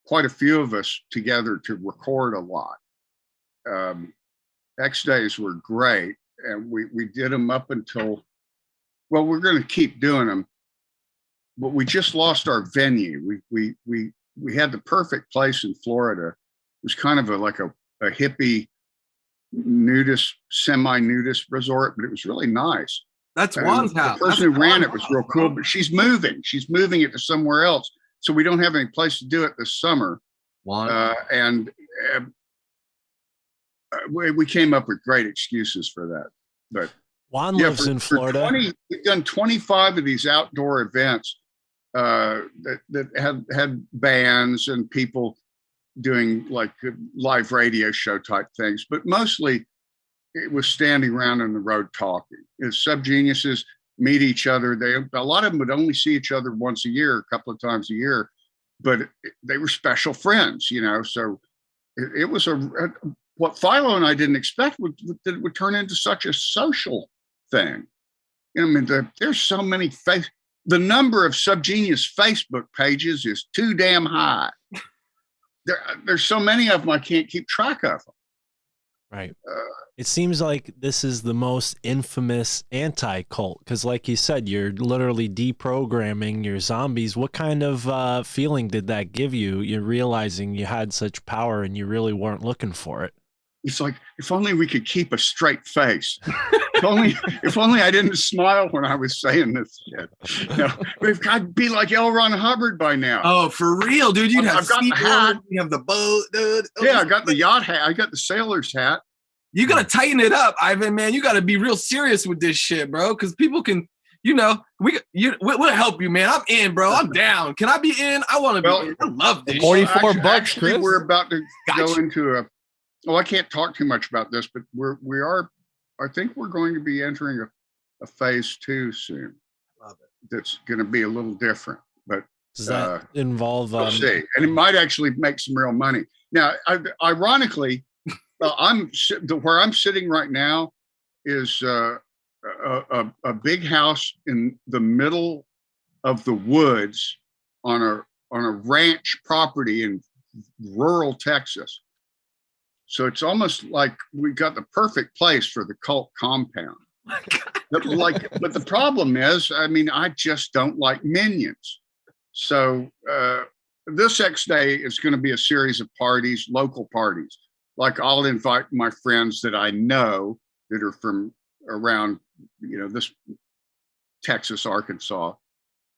quite a few of us together to record a lot. X days were great, and we did them up until, well, we're going to keep doing them, but we just lost our venue. We had the perfect place in Florida. It was kind of like a hippie nudist, semi-nudist resort, but it was really nice. That's Juan's house. The person who ran it was real cool, but she's moving it to somewhere else. So we don't have any place to do it this summer. And we came up with great excuses for that. But Juan lives in Florida. We've done 25 of these outdoor events that had bands and people doing like live radio show type things, but mostly it was standing around on the road talking. SubGeniuses meet each other. A lot of them would only see each other once a year, a couple of times a year, but they were special friends, you know. So it was what Philo and I didn't expect would turn into such a social thing. I mean, there's so many the number of SubGenius Facebook pages is too damn high. There's so many of them I can't keep track of them. Right. It seems like this is the most infamous anti-cult, because like you said, you're literally deprogramming your zombies. What kind of feeling did that give you? You're realizing you had such power and you really weren't looking for it. It's like, if only we could keep a straight face. If only I didn't smile when I was saying this shit. You know, we've got to be like L. Ron Hubbard by now. Oh, for real, dude. You'd have I've got the hat. You have the boat, dude. Yeah, I got the yacht hat. I got the sailor's hat. You got to tighten it up, Ivan, man. You got to be real serious with this shit, bro, because people can, you know, we'll help you, man. I'm in, bro. I'm down. Can I be in? I want to be in. I love this. 44 bucks, Chris. We're about to go into well, I can't talk too much about this, but we are I think we're going to be entering a phase 2 soon. Love it. That's going to be a little different, but Does that involve? we'll see, and it might actually make some real money. Now, ironically, where I'm sitting right now is a big house in the middle of the woods on a ranch property in rural Texas. So it's almost like we got the perfect place for the cult compound. But the problem is, I mean, I just don't like minions. So this X Day is going to be a series of parties, local parties. Like I'll invite my friends that I know that are from around, this Texas, Arkansas,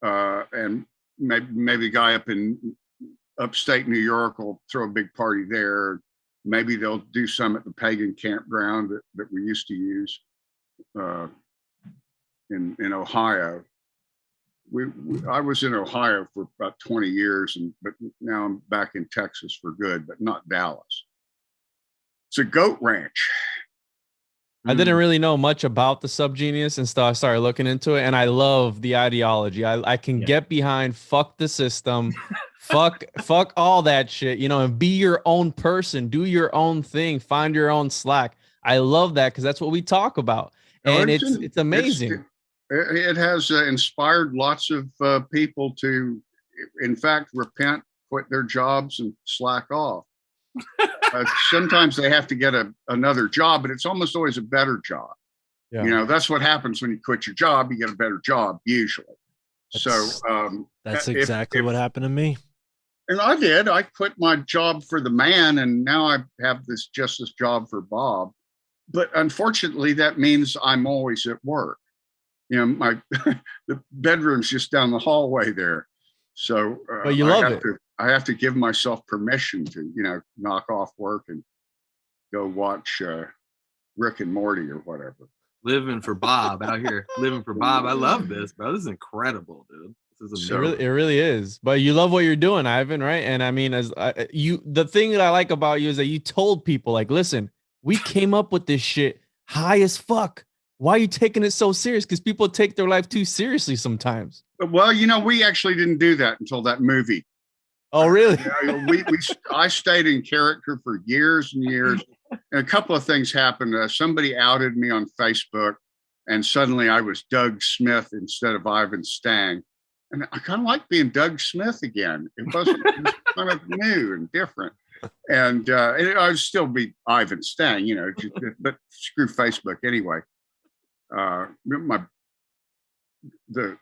and maybe a guy up in upstate New York will throw a big party there. Maybe they'll do some at the pagan campground that we used to use in Ohio. I was in Ohio for about 20 years, but now I'm back in Texas for good, but not Dallas. It's a goat ranch. I didn't really know much about the SubGenius and stuff. I started looking into it, and I love the ideology. I can get behind fuck the system, fuck all that shit, and be your own person, do your own thing, find your own slack. I love that because that's what we talk about, and it's amazing. It has inspired lots of people to, in fact, repent, quit their jobs, and slack off. Sometimes they have to get another job, but it's almost always a better job. Yeah. That's what happens when you quit your job. You get a better job usually. That's exactly what happened to me. And I did. I quit my job for the man, and now I have this job for Bob. But unfortunately, that means I'm always at work. My the bedroom's just down the hallway there. So but you love it. I have to give myself permission to, knock off work and go watch Rick and Morty or whatever. Living for Bob out here. Living for Bob. I love this, bro. This is incredible, dude. This is amazing. It really is. But you love what you're doing, Ivan, right? And I mean, the thing that I like about you is that you told people, like, listen, we came up with this shit high as fuck. Why are you taking it so serious? Because people take their life too seriously sometimes. Well, we actually didn't do that until that movie. Oh, really? I stayed in character for years and years. And a couple of things happened. Somebody outed me on Facebook, and suddenly I was Doug Smith instead of Ivan Stang. And I kind of like being Doug Smith again. It was kind of new and different. And I'd still be Ivan Stang, but screw Facebook anyway. The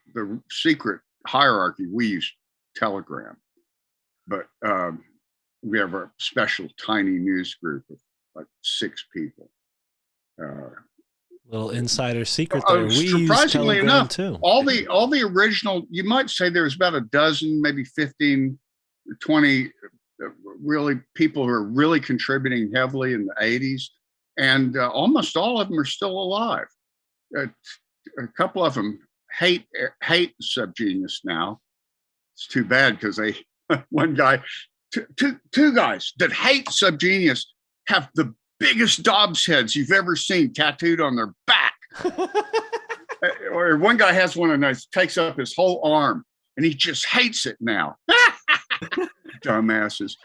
secret hierarchy, we use Telegram. But we have a special tiny news group of like 6 people. Little insider secret there. We surprisingly use enough, too. all the original, you might say there's about a dozen, maybe 15, 20 really people who are really contributing heavily in the 80s. And almost all of them are still alive. A couple of them hate SubGenius now. It's too bad because one guy, two guys that hate SubGenius have the biggest Dobbs heads you've ever seen tattooed on their back. Or one guy has one and takes up his whole arm, and he just hates it now. Dumbasses.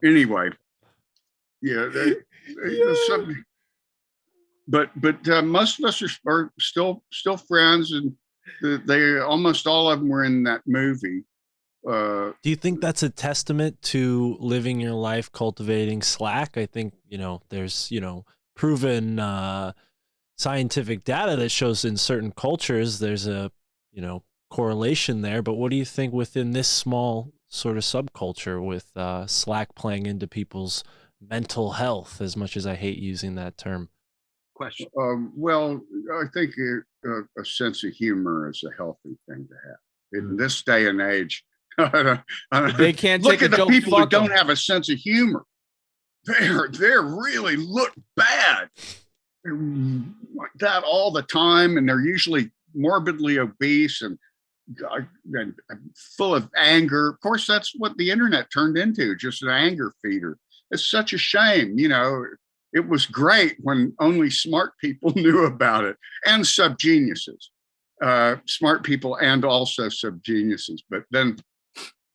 Anyway, yeah. But most of us are still friends, and they almost all of them were in that movie. Do you think that's a testament to living your life cultivating slack? I think, there's, proven scientific data that shows in certain cultures there's a, correlation there. But what do you think within this small sort of subculture with slack playing into people's mental health, as much as I hate using that term? Question. Well, I think a sense of humor is a healthy thing to have. In this day and age, they can't look take at a the joke, people who fuck 'em. don't have a sense of humor. They're really look bad. They're like that all the time, and they're usually morbidly obese and full of anger. Of course, that's what the internet turned into, just an anger feeder. It's such a shame, it was great when only smart people knew about it, and subgeniuses, smart people and also subgeniuses. But then,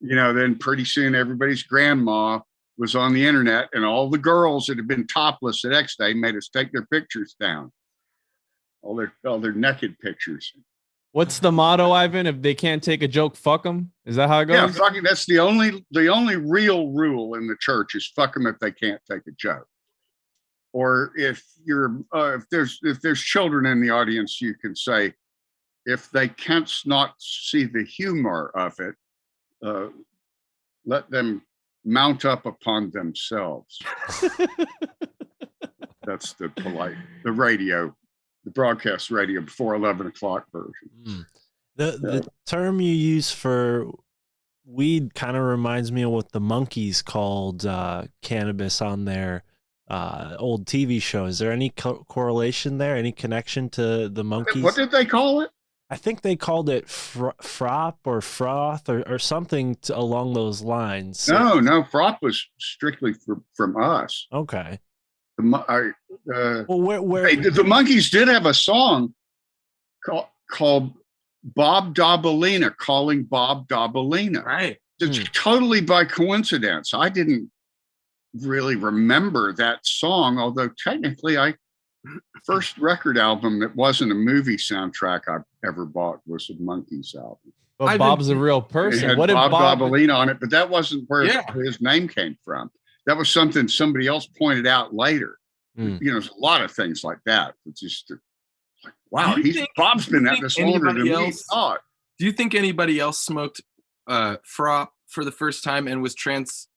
then pretty soon everybody's grandma was on the internet, and all the girls that had been topless the next day made us take their pictures down, all their naked pictures. What's the motto, Ivan? If they can't take a joke, fuck them. Is that how it goes? Yeah, fucking. That's the only real rule in the church is fuck them if they can't take a joke. Or if there's children in the audience, you can say, if they can't not see the humor of it, let them mount up upon themselves. That's the broadcast radio before 11 o'clock version. The term you use for weed kind of reminds me of what the monkeys called cannabis on their old TV show. Is there any correlation there? Any connection to the monkeys? What did they call it? I think they called it frop or froth or something along those lines. No, frop was strictly from us. Okay. Where the monkeys did have a song called Bob Dobalina, calling Bob Dobalina. Right. It's totally by coincidence. I didn't really remember that song, although technically first record album that wasn't a movie soundtrack I ever bought was a Monkees album. But Bob's a real person. It had What did Bob Bob Dobalina on it, but that wasn't where his name came from. That was something somebody else pointed out later. There's a lot of things like that. It's just like, wow, Bob's been at this longer than we thought. Do you think anybody else smoked frop for the first time and was transmitted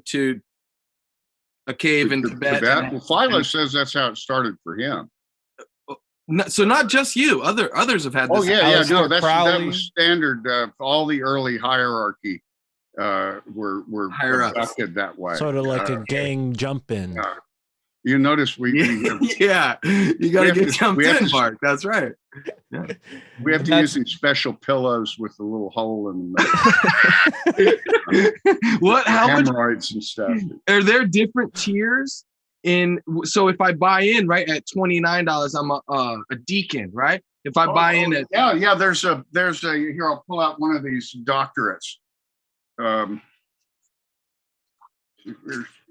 to a cave in Tibet? Well, Philo says that's how it started for him. So not just you, others have had this. Oh yeah, no, that was standard. All the early hierarchy were conducted that way. Sort of like a gang jump in. You notice we yeah, you got to get jumped in, Mark. That's right. Yeah. We have to use these special pillows with a little hole in them. How hemorrhoids and stuff. Are there different tiers? So if I buy in right at $29, I'm a deacon, right? If I buy in at there's a here, I'll pull out one of these doctorates.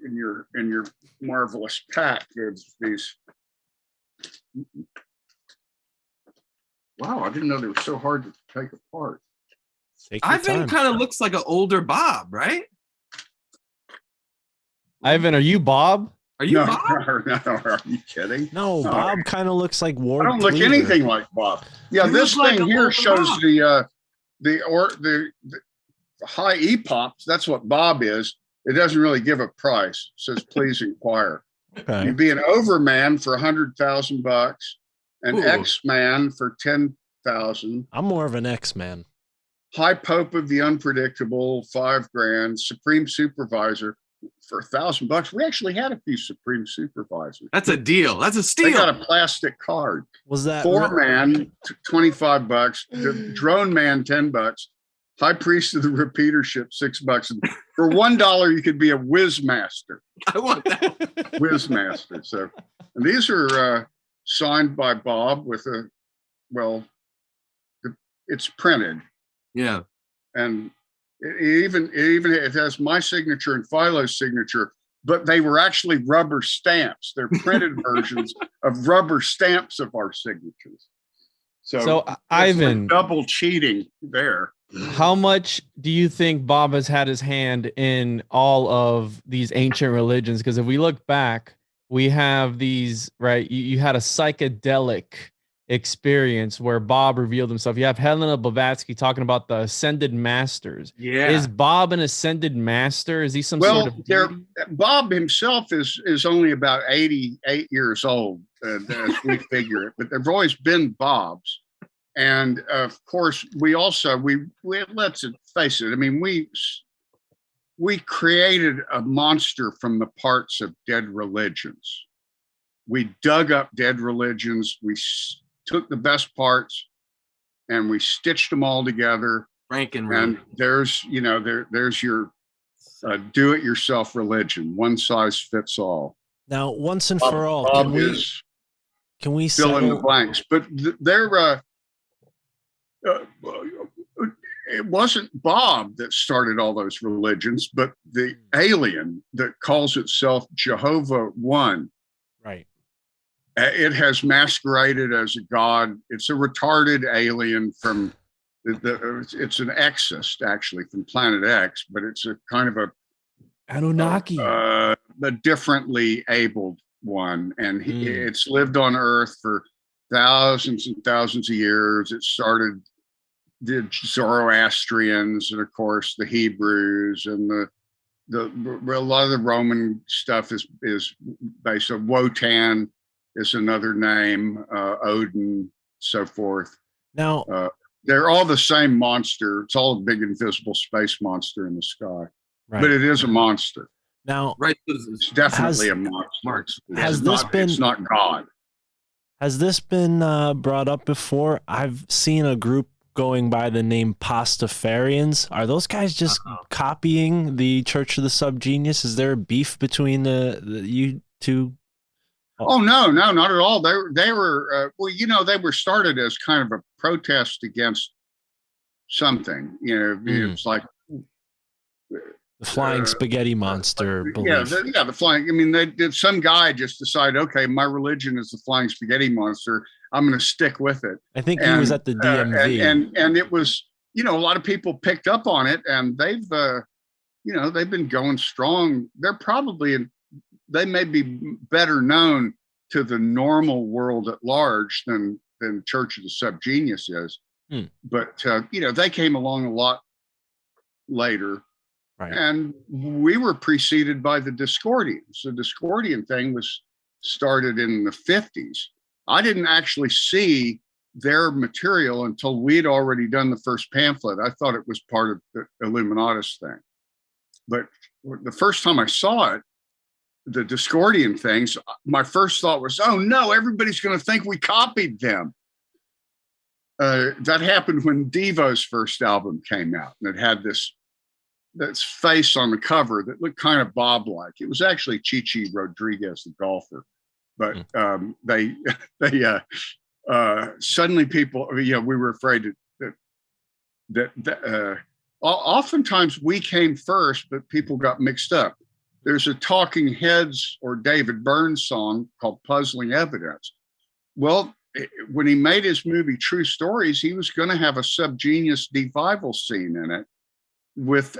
In your marvelous pack, there's these. Wow, I didn't know they were so hard to take apart. Ivan kind of looks like an older Bob, right? Ivan, are you Bob? Are you Bob? No, are you kidding? No, Bob kind of looks like Ward. I don't look anything like Bob. Yeah, this thing here shows Bob. the high EPOPs. That's what Bob is. It doesn't really give a price. It says please inquire. Okay. You'd be an overman for $100,000, an X-man for 10,000. I'm more of an X-man. High Pope of the Unpredictable, $5,000. Supreme Supervisor for $1,000. We actually had a few Supreme Supervisors. That's a deal. That's a steal. They got a plastic card. Was that $4-man, $25. The Drone Man, $10. High Priest of the Repeatership, $6. And for $1, you could be a Whiz Master. I want that. Whiz Master. So, and these are signed by Bob with it's printed. Yeah. And it has my signature and Philo's signature, but they were actually rubber stamps. They're printed versions of rubber stamps of our signatures. So Ivan, like double cheating there. How much do you think Bob has had his hand in all of these ancient religions? Because if we look back, we have these, right? You had a psychedelic experience where Bob revealed himself. You have Helena Blavatsky talking about the ascended masters. Yeah. Is Bob an ascended master? Is he some sort of deity? Bob himself is only about 88 years old, as we figure it, but there've always been Bobs. And of course, we let's face it. I mean, we created a monster from the parts of dead religions. We dug up dead religions. We took the best parts and we stitched them all together. Frankenroot. And there's your do-it-yourself religion, one size fits all. Now, once and for all, Bob can we fill in the settle? blanks? But they're it wasn't Bob that started all those religions, but the alien that calls itself Jehovah One. Right. It has masqueraded as a god. It's a retarded alien from it's an exist actually from Planet X, but it's a kind of a Anunnaki, a differently abled one, and it's lived on Earth for thousands and thousands of years. It started the Zoroastrians, and of course the Hebrews, and a lot of the Roman stuff is based on Wotan is another name, Odin, so forth. Now they're all the same monster. It's all a big invisible space monster in the sky, right. but it is a monster. Now, Right. It's definitely a monster. It's not God. Has this been brought up before? I've seen a group going by the name Pastafarians. Are those guys just copying the Church of the SubGenius? Is there a beef between the you two? Oh no, not at all. They were well, they were started as kind of a protest against something. It's like the flying spaghetti monster belief. The flying. I mean, they did. Some guy just decided, okay, my religion is the flying spaghetti monster. I'm going to stick with it. I think he was at the DMV, and it was, a lot of people picked up on it, and they've been going strong. They may be better known to the normal world at large than Church of the SubGenius is, but they came along a lot later. Right. And we were preceded by the Discordians. The Discordian thing was started in the 50s. I didn't actually see their material until we'd already done the first pamphlet. I thought it was part of the Illuminatus thing. But the first time I saw it, the Discordian things, my first thought was, oh no, everybody's going to think we copied them. That happened when Devo's first album came out, and it had this face on the cover that looked kind of Bob-like. It was actually Chichi Rodriguez, the golfer, but they suddenly people, we were afraid that oftentimes we came first, but people got mixed up. There's a Talking Heads or David Byrne song called "Puzzling Evidence." Well, when he made his movie True Stories, he was going to have a SubGenius devival scene in it.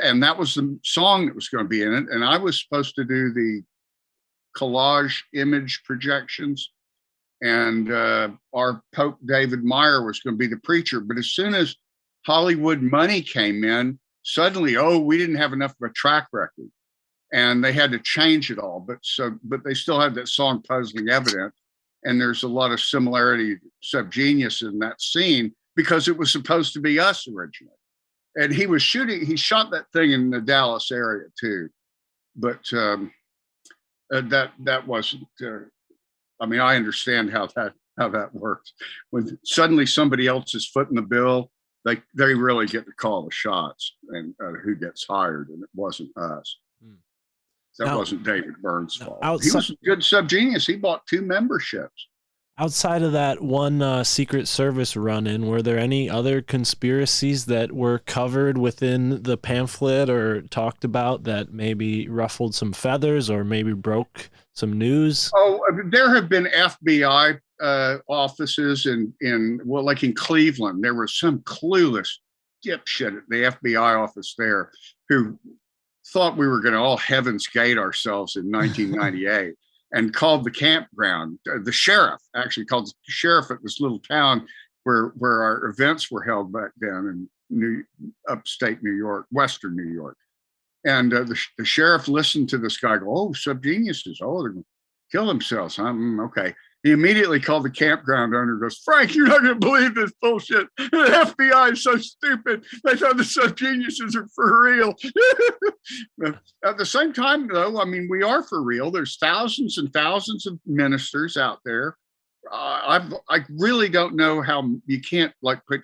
And that was the song that was going to be in it. And I was supposed to do the collage image projections. And our Pope David Meyer was going to be the preacher. But as soon as Hollywood money came in, suddenly, we didn't have enough of a track record. And they had to change it all. But they still had that song Puzzling Evidence. And there's a lot of similarity to SubGenius in that scene because it was supposed to be us originally. And he shot that thing in the Dallas area too. But that wasn't, I understand how that works. When suddenly somebody else is footing the bill, they really get to call the shots and who gets hired, and it wasn't us. That wasn't David Byrne's fault. He was a good SubGenius. He bought 2 memberships. Outside of that one Secret Service run-in, were there any other conspiracies that were covered within the pamphlet or talked about that maybe ruffled some feathers or maybe broke some news? Oh, there have been FBI offices like in Cleveland. There was some clueless dipshit at the FBI office there who thought we were going to all Heaven's Gate ourselves in 1998. And called the campground. The sheriff actually called the sheriff at this little town where our events were held back then in upstate New York, Western New York. And the sheriff listened to this guy go, SubGeniuses, they're going to kill themselves. Okay. He immediately called the campground owner and goes, Frank, you're not going to believe this bullshit. The FBI is so stupid. They thought the SubGeniuses are for real. At the same time, though, we are for real. There's thousands and thousands of ministers out there. I really don't know how you can't put,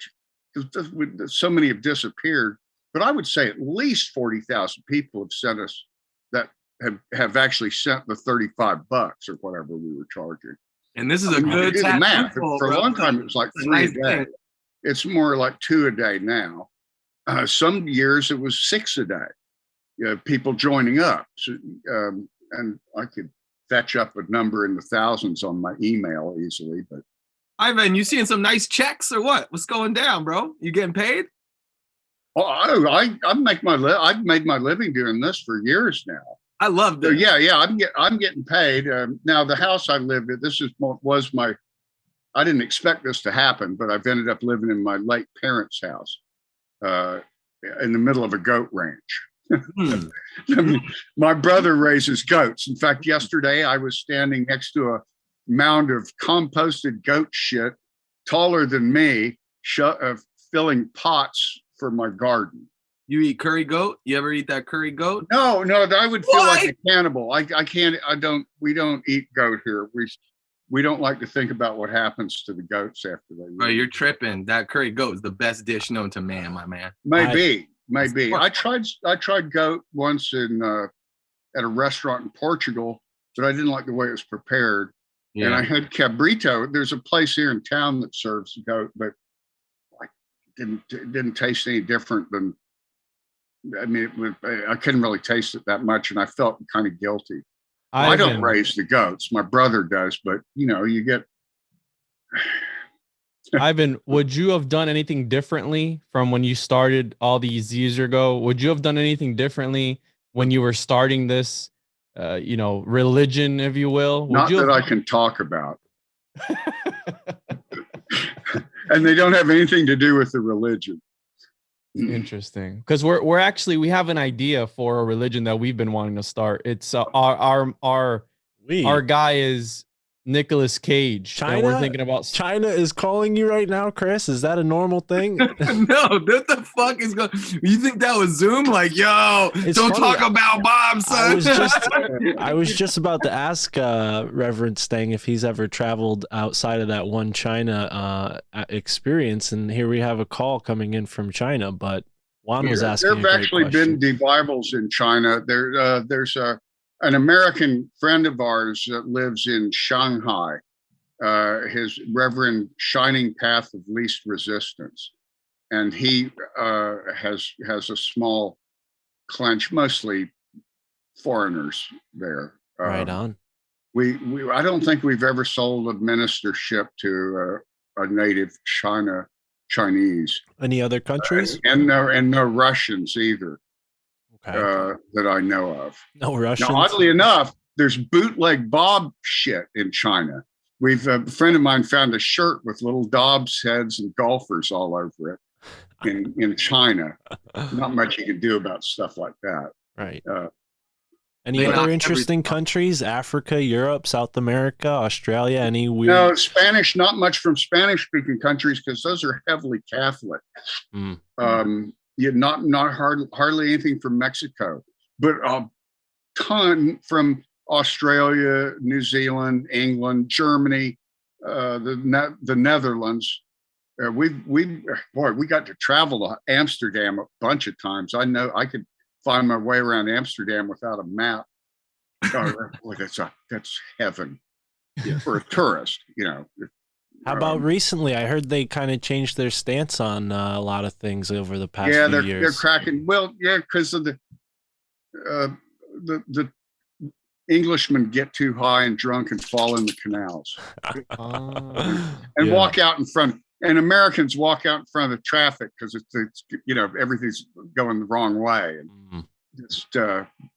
so many have disappeared. but I would say at least 40,000 people have sent us that have actually sent the $35 or whatever we were charging. And this is I mean, you good do the math. tadpole, For a bro. long time, it was like It's a 3 nice a day. thing. It's more like 2 a day now. Some years it was 6 a day. People joining up. So, and I could fetch up a number in the thousands on my email easily. But Ivan, you seeing some nice checks or what? What's going down, bro? You getting paid? I've made my living doing this for years now. I love this. So yeah, I'm getting paid. Now the house I live in, was my. I didn't expect this to happen, but I've ended up living in my late parents' house, in the middle of a goat ranch. I mean, my brother raises goats. In fact, yesterday I was standing next to a mound of composted goat shit, taller than me, filling pots for my garden. You eat curry goat? You ever eat that curry goat? No, I would feel like a cannibal. We don't eat goat here. We don't like to think about what happens to the goats after they leave. Bro, you're tripping. That curry goat is the best dish known to man, my man. Maybe. I tried goat once at a restaurant in Portugal, but I didn't like the way it was prepared. Yeah. And I had cabrito. There's a place here in town that serves goat, but it didn't taste any different than. I mean, I couldn't really taste it that much, and I felt kind of guilty. I don't raise the goats. My brother does, but you get. Ivan, would you have done anything differently from when you started all these years ago? Would you have done anything differently when you were starting this, religion, if you will? Not that I can talk about. And they don't have anything to do with the religion. Interesting, because we have an idea for a religion that we've been wanting to start. It's our guy is Nicolas Cage. China? And we're thinking about China is calling you right now, Chris. Is that a normal thing? No, what the fuck is going? You think that was Zoom? Like, yo, don't talk about Bob, son. I was just about to ask Reverend Stang if he's ever traveled outside of that one China experience, and here we have a call coming in from China. But Juan was asking. There have actually been revivals in China. There's an American friend of ours that lives in Shanghai, his Reverend Shining Path of Least Resistance. And he has a small clench, mostly foreigners there. Right on. I don't think we've ever sold a ministership to a native Chinese. Any other countries? And no Russians either. Okay. That I know of. No Russians. Now, oddly enough, there's bootleg Bob shit in China. A friend of mine found a shirt with little Dobbs heads and golfers all over it in China. Not much you can do about stuff like that. Right. Any other interesting countries? Africa, Europe, South America, Australia? Any weird? No, Spanish. Not much from Spanish-speaking countries because those are heavily Catholic. Not hardly anything from Mexico, but a ton from Australia, New Zealand, England, Germany, the Netherlands. We got to travel to Amsterdam a bunch of times. I know I could find my way around Amsterdam without a map. Boy, that's heaven for a tourist, How about recently? I heard they kind of changed their stance on a lot of things over the past few years. Yeah, they're cracking. Well, yeah, because of the Englishmen get too high and drunk and fall in the canals, and walk out in front. And Americans walk out in front of traffic because it's everything's going the wrong way, and just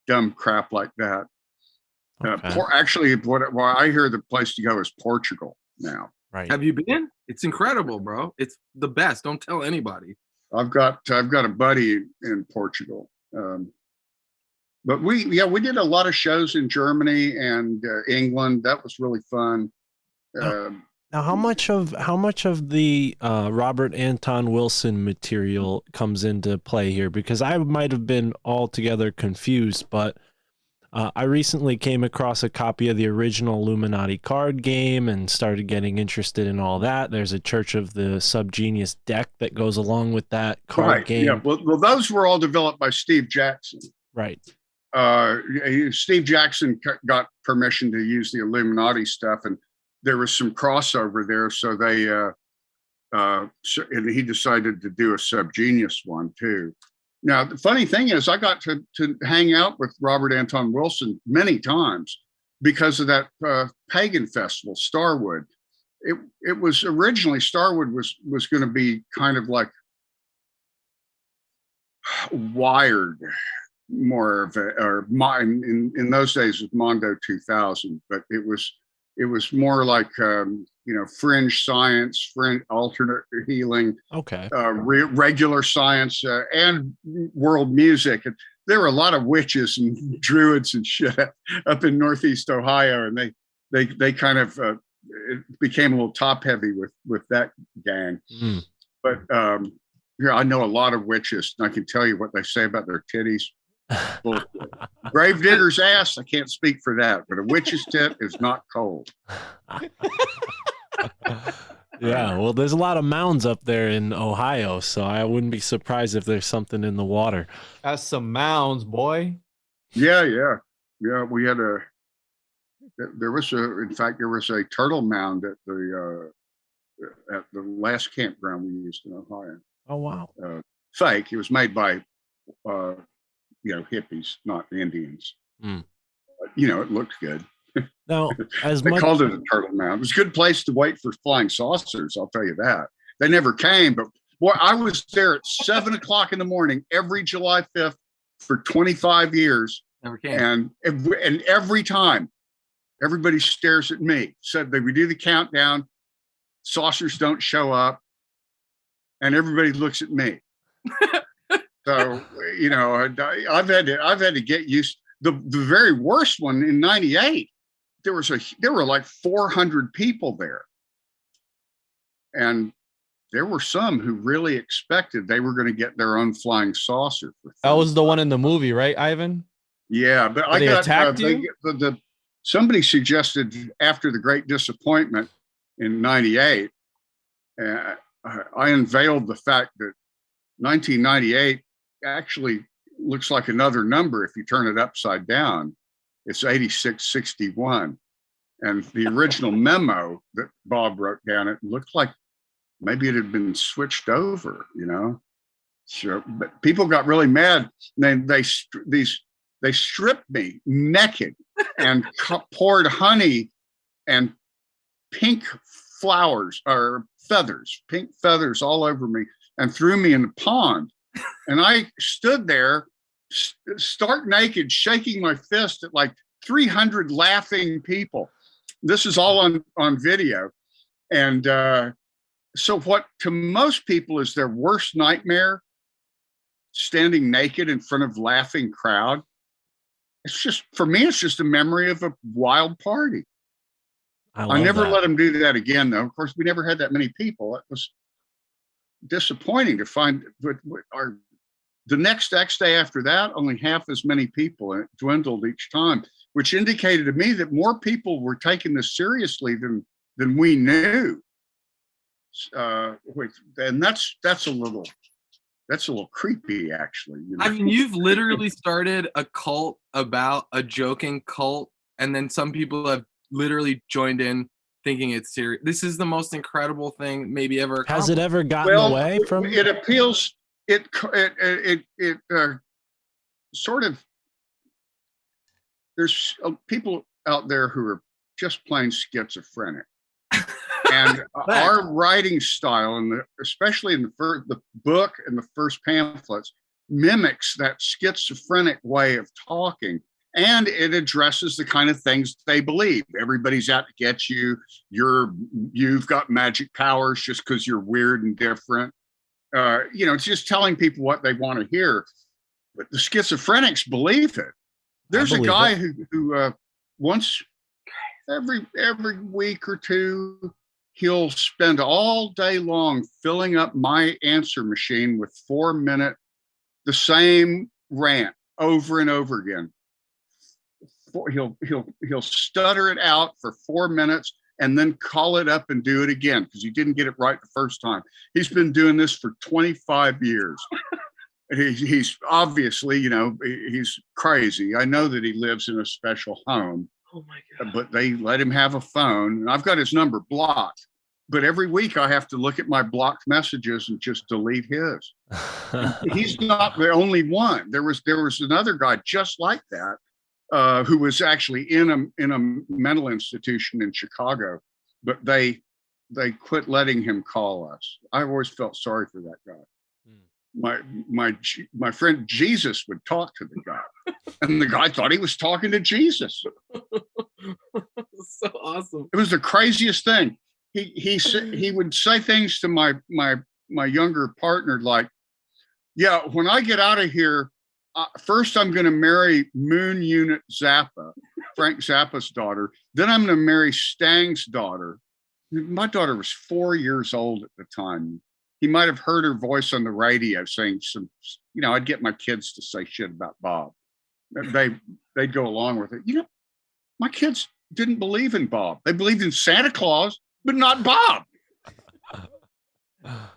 dumb crap like that. Okay. Actually, what I hear the place to go is Portugal now. Right. Have you been? It's incredible, bro. It's the best. Don't tell anybody. I've got a buddy in Portugal. But we did a lot of shows in Germany and England. That was really fun. Now, how much of the Robert Anton Wilson material comes into play here? Because I might have been altogether confused, but I recently came across a copy of the original Illuminati card game and started getting interested in all that. There's a Church of the SubGenius deck that goes along with that card game. Yeah. Well, those were all developed by Steve Jackson. Right. Steve Jackson got permission to use the Illuminati stuff, and there was some crossover there. So they, and he decided to do a SubGenius one too. Now, the funny thing is, I got to hang out with Robert Anton Wilson many times because of that pagan festival, Starwood. It was originally, Starwood was going to be kind of like Wired, more of a, or in those days was Mondo 2000, but it was more like fringe science, fringe alternate healing, okay, regular science, and world music. And there were a lot of witches and druids and shit up in Northeast Ohio, and they kind of it became a little top heavy with that gang. Mm. But I know a lot of witches, and I can tell you what they say about their titties. Gravedigger's ass, I can't speak for that, but a witch's tit is not cold. Yeah, well, there's a lot of mounds up there in Ohio, so I wouldn't be surprised if there's something in the water. That's some mounds, boy. Yeah. We had there was a turtle mound at the last campground we used in Ohio. Oh wow! Fake. It was made by hippies, not Indians. Mm. But, it looked good. Now, they called it a turtle mound. It was a good place to wait for flying saucers. I'll tell you that. They never came, but boy, I was there at 7:00 in the morning every July 5th for 25 years. Never came. And every time, everybody stares at me. Said they would do the countdown, saucers don't show up, and everybody looks at me. So I've had to get used. The very worst one in '98, there were like 400 people there, and there were some who really expected they were going to get their own flying saucer. That was the one in the movie, right, Ivan? Yeah, but they attacked you? Somebody suggested after the Great Disappointment in '98, I unveiled the fact that 1998 actually looks like another number if you turn it upside down. It's 8661. And the original memo that Bob wrote down, it looked like maybe it had been switched over, So, but people got really mad. And they stripped me naked and poured honey and pink flowers or feathers, pink feathers all over me and threw me in the pond. And I stood there stark naked, shaking my fist at like 300 laughing people. This is all on video. And so what to most people is their worst nightmare, standing naked in front of laughing crowd. It's just, for me, it's just a memory of a wild party. I never let them do that again, though. Of course, we never had that many people. It was disappointing to find the next day after that, only half as many people, and it dwindled each time, which indicated to me that more people were taking this seriously than we knew. And that's a little creepy, actually. I mean, you've literally started a cult about a joking cult, and then some people have literally joined in thinking it's serious. This is the most incredible thing maybe ever accomplished. Has it ever gotten away from it? Appeals. It sort of, there's people out there who are just plain schizophrenic, and our writing style, and especially in the book and the first pamphlets, mimics that schizophrenic way of talking, and it addresses the kind of things they believe. Everybody's out to get you. You've got magic powers just because you're weird and different. It's just telling people what they want to hear. But the schizophrenics believe it. There's a guy who once every week or two, he'll spend all day long filling up my answer machine with 4-minute, the same rant over and over again. he'll stutter it out for 4 minutes and then call it up and do it again because he didn't get it right the first time. He's been doing this for 25 years. He's obviously, he's crazy. I know that he lives in a special home. Oh my God. But they let him have a phone, and I've got his number blocked. But every week I have to look at my blocked messages and just delete his. He's not the only one. There was another guy just like that who was actually in a mental institution in Chicago, but they quit letting him call us. I always felt sorry for that guy. My friend Jesus would talk to the guy, and the guy thought he was talking to Jesus. So awesome. It was the craziest thing. He would say things to my younger partner like, "Yeah, when I get out of here, first I'm going to marry Moon Unit Zappa, Frank Zappa's daughter. Then I'm going to marry Stang's daughter." My daughter was 4 years old at the time. He might have heard her voice on the radio saying some, I'd get my kids to say shit about Bob. They'd go along with it. My kids didn't believe in Bob. They believed in Santa Claus, but not Bob.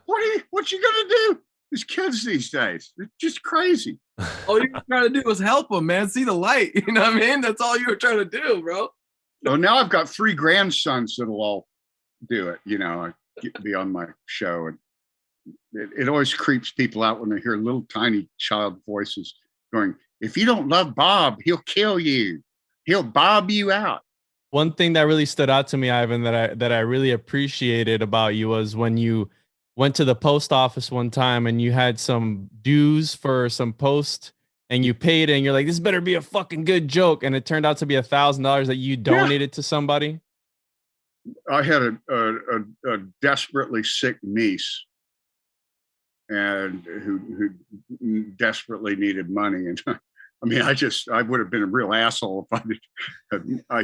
What you gonna do? These kids these days, they're just crazy. All you were trying to do was help them, man. See the light. You know what I mean? That's all you were trying to do, bro. So now I've got 3 grandsons that'll all do it. I get to be on my show, and it always creeps people out when they hear little tiny child voices going, "If you don't love Bob, he'll kill you. He'll bob you out." One thing that really stood out to me, Ivan, that I really appreciated about you was when you went to the post office one time and you had some dues for some post and you paid it and you're like, "This better be a fucking good joke." And it turned out to be $1,000 that you donated to somebody. I had a desperately sick niece, and who desperately needed money. And I mean, I would have been a real asshole if I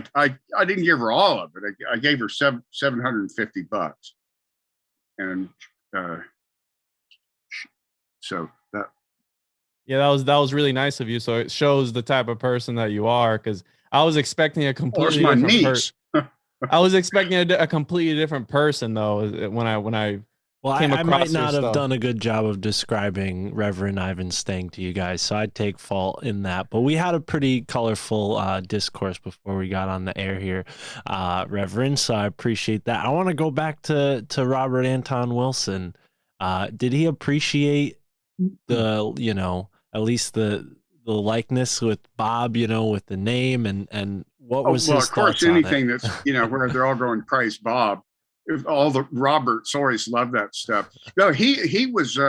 didn't give her all of it. I gave her $750, and so that. Yeah, that was really nice of you. So it shows the type of person that you are, because I was expecting a completely different person. I was expecting a completely different person though when I came across I might not have stuff. done a good job of describing Reverend Ivan Stang to you guys, so I take fault in that. But we had a pretty colorful discourse before we got on the air here, Reverend, so I appreciate that. I want to go back to Robert Anton Wilson. Did he appreciate the, at least the likeness with Bob, with the name and what was his of course, thoughts on anything it? that's, where they're all going, praise Bob. All the Roberts always love that stuff. No, he was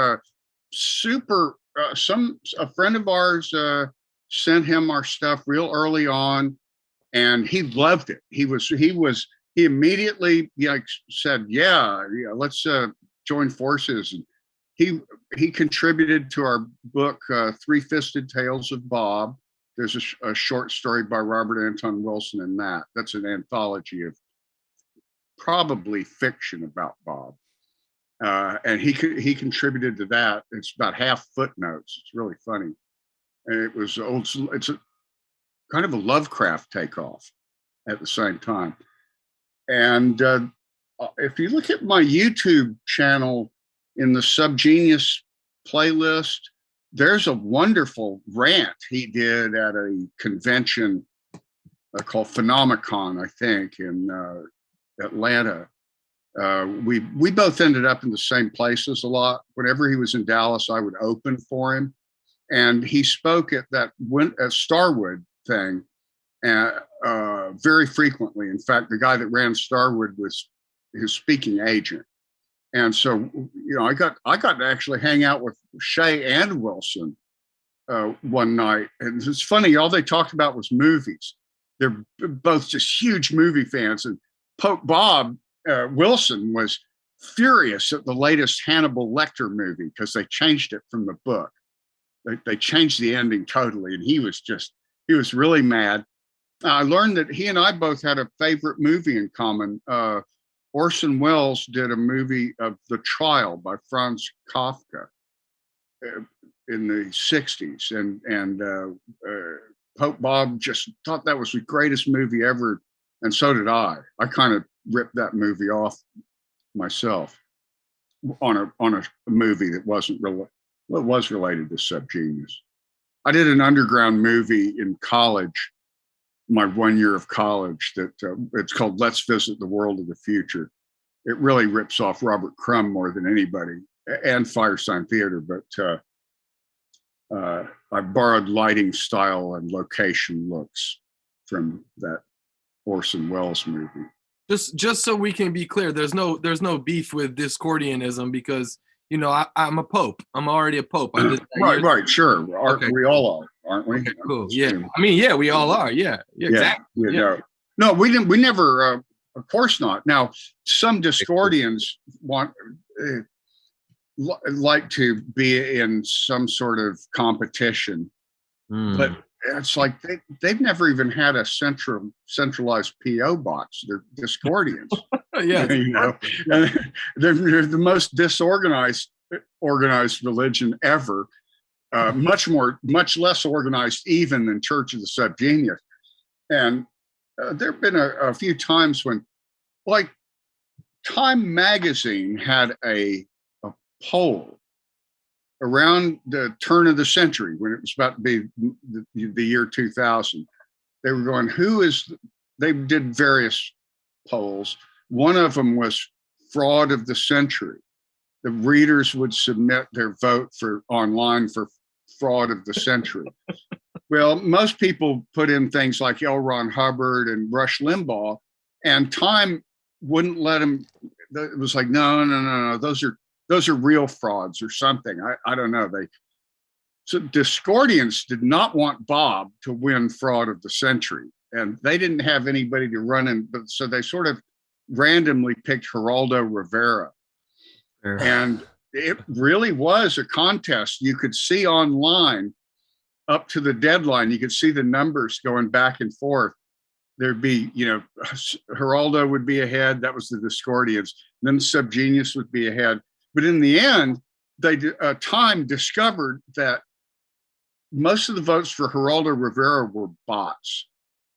super. A friend of ours sent him our stuff real early on, and he loved it. He immediately said, yeah, let's join forces. And he contributed to our book, Three-Fisted Tales of Bob. There's a short story by Robert Anton Wilson in that. That's an anthology of probably fiction about Bob. And he contributed to that. It's about half footnotes. It's really funny. And it's a kind of a Lovecraft takeoff at the same time. And if you look at my YouTube channel in the SubGenius playlist, there's a wonderful rant he did at a convention called Phenomicon, I think, in Atlanta. We both ended up in the same places a lot. Whenever he was in Dallas, I would open for him, and he spoke at that Starwood thing very frequently. In fact, the guy that ran Starwood was his speaking agent, and so I got to actually hang out with Shea and Wilson one night, and it's funny. All they talked about was movies. They're both just huge movie fans, and Pope Bob Wilson was furious at the latest Hannibal Lecter movie because they changed it from the book. They changed the ending totally, and he was really mad. I learned that he and I both had a favorite movie in common. Orson Welles did a movie of The Trial by Franz Kafka in the 60s, and Pope Bob just thought that was the greatest movie ever, and so did I. I kind of ripped that movie off myself on a movie that wasn't really, well, it was related to SubGenius. I did an underground movie in college, my 1 year of college, that it's called Let's Visit the World of the Future. It really rips off Robert Crumb more than anybody, and Firesign Theater, but I borrowed lighting style and location looks from that Orson Welles movie. Just so we can be clear, there's no beef with Discordianism, because I'm a pope. I'm already a pope. I did that right, sure. Okay, we all are, aren't we? Okay, cool. Yeah, I mean, yeah, we all are. Yeah, exactly. Yeah. No, we didn't. We never. Of course not. Now, some Discordians want like to be in some sort of competition, but it's like they've never even had a centralized PO box. They're Discordians. Yeah, and they're the most disorganized religion ever. Much less organized even than Church of the SubGenius. And there have been a few times when, like, Time magazine had a poll around the turn of the century when it was about to be the year 2000. They were going, they did various polls. One of them was fraud of the century. The readers would submit their vote online for fraud of the century. Well, most people put in things like L. Ron Hubbard and Rush Limbaugh, and Time wouldn't let them. It was like, no, those are real frauds or something. I don't know. So Discordians did not want Bob to win fraud of the century, and they didn't have anybody to run in. But so they sort of randomly picked Geraldo Rivera, and it really was a contest. You could see online up to the deadline. You could see the numbers going back and forth. There'd be, Geraldo would be ahead. That was the Discordians. Then the SubGenius would be ahead. But in the end, Time discovered that most of the votes for Geraldo Rivera were bots.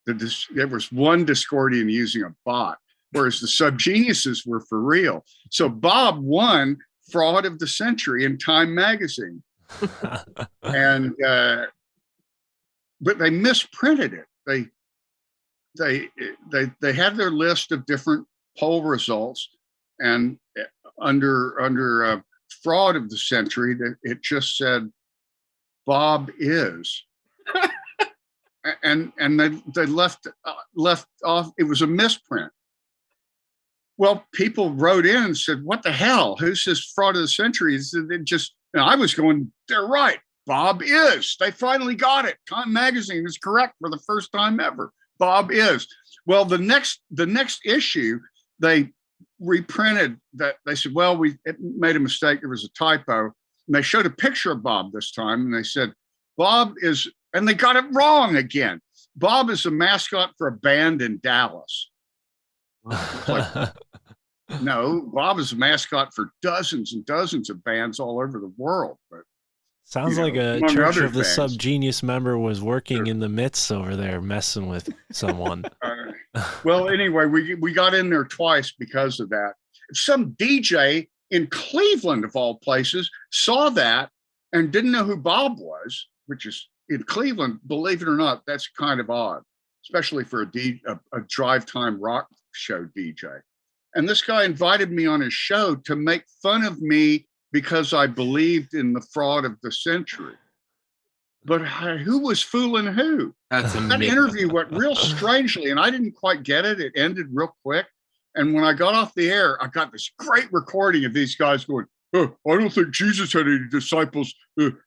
There was one Discordian using a bot, whereas the SubGeniuses were for real. So Bob won fraud of the century in Time magazine. And but they misprinted it. They had their list of different poll results, and under fraud of the century, it just said Bob is, and they left off. It was a misprint. Well, people wrote in and said, "What the hell? Who's this fraud of the century?" I was going, "They're right. Bob is." They finally got it. Time magazine is correct for the first time ever. Bob is. Well, the next issue, they reprinted that. They said, "Well, we made a mistake. There was a typo." And they showed a picture of Bob this time, and they said, "Bob is," and they got it wrong again. Bob is a mascot for a band in Dallas. Like, no, Bob is a mascot for dozens and dozens of bands all over the world. But sounds like a Church of the SubGenius member was working in the midst over there, messing with someone. Well, anyway, we got in there twice because of that. Some DJ in Cleveland, of all places, saw that and didn't know who Bob was, which is in Cleveland, believe it or not, that's kind of odd, especially for a drive time rock show DJ. And this guy invited me on his show to make fun of me because I believed in the fraud of the century. But who was fooling who? That interview went real strangely, and I didn't quite get it. It ended real quick. And when I got off the air, I got this great recording of these guys going, "Oh, I don't think Jesus had any disciples named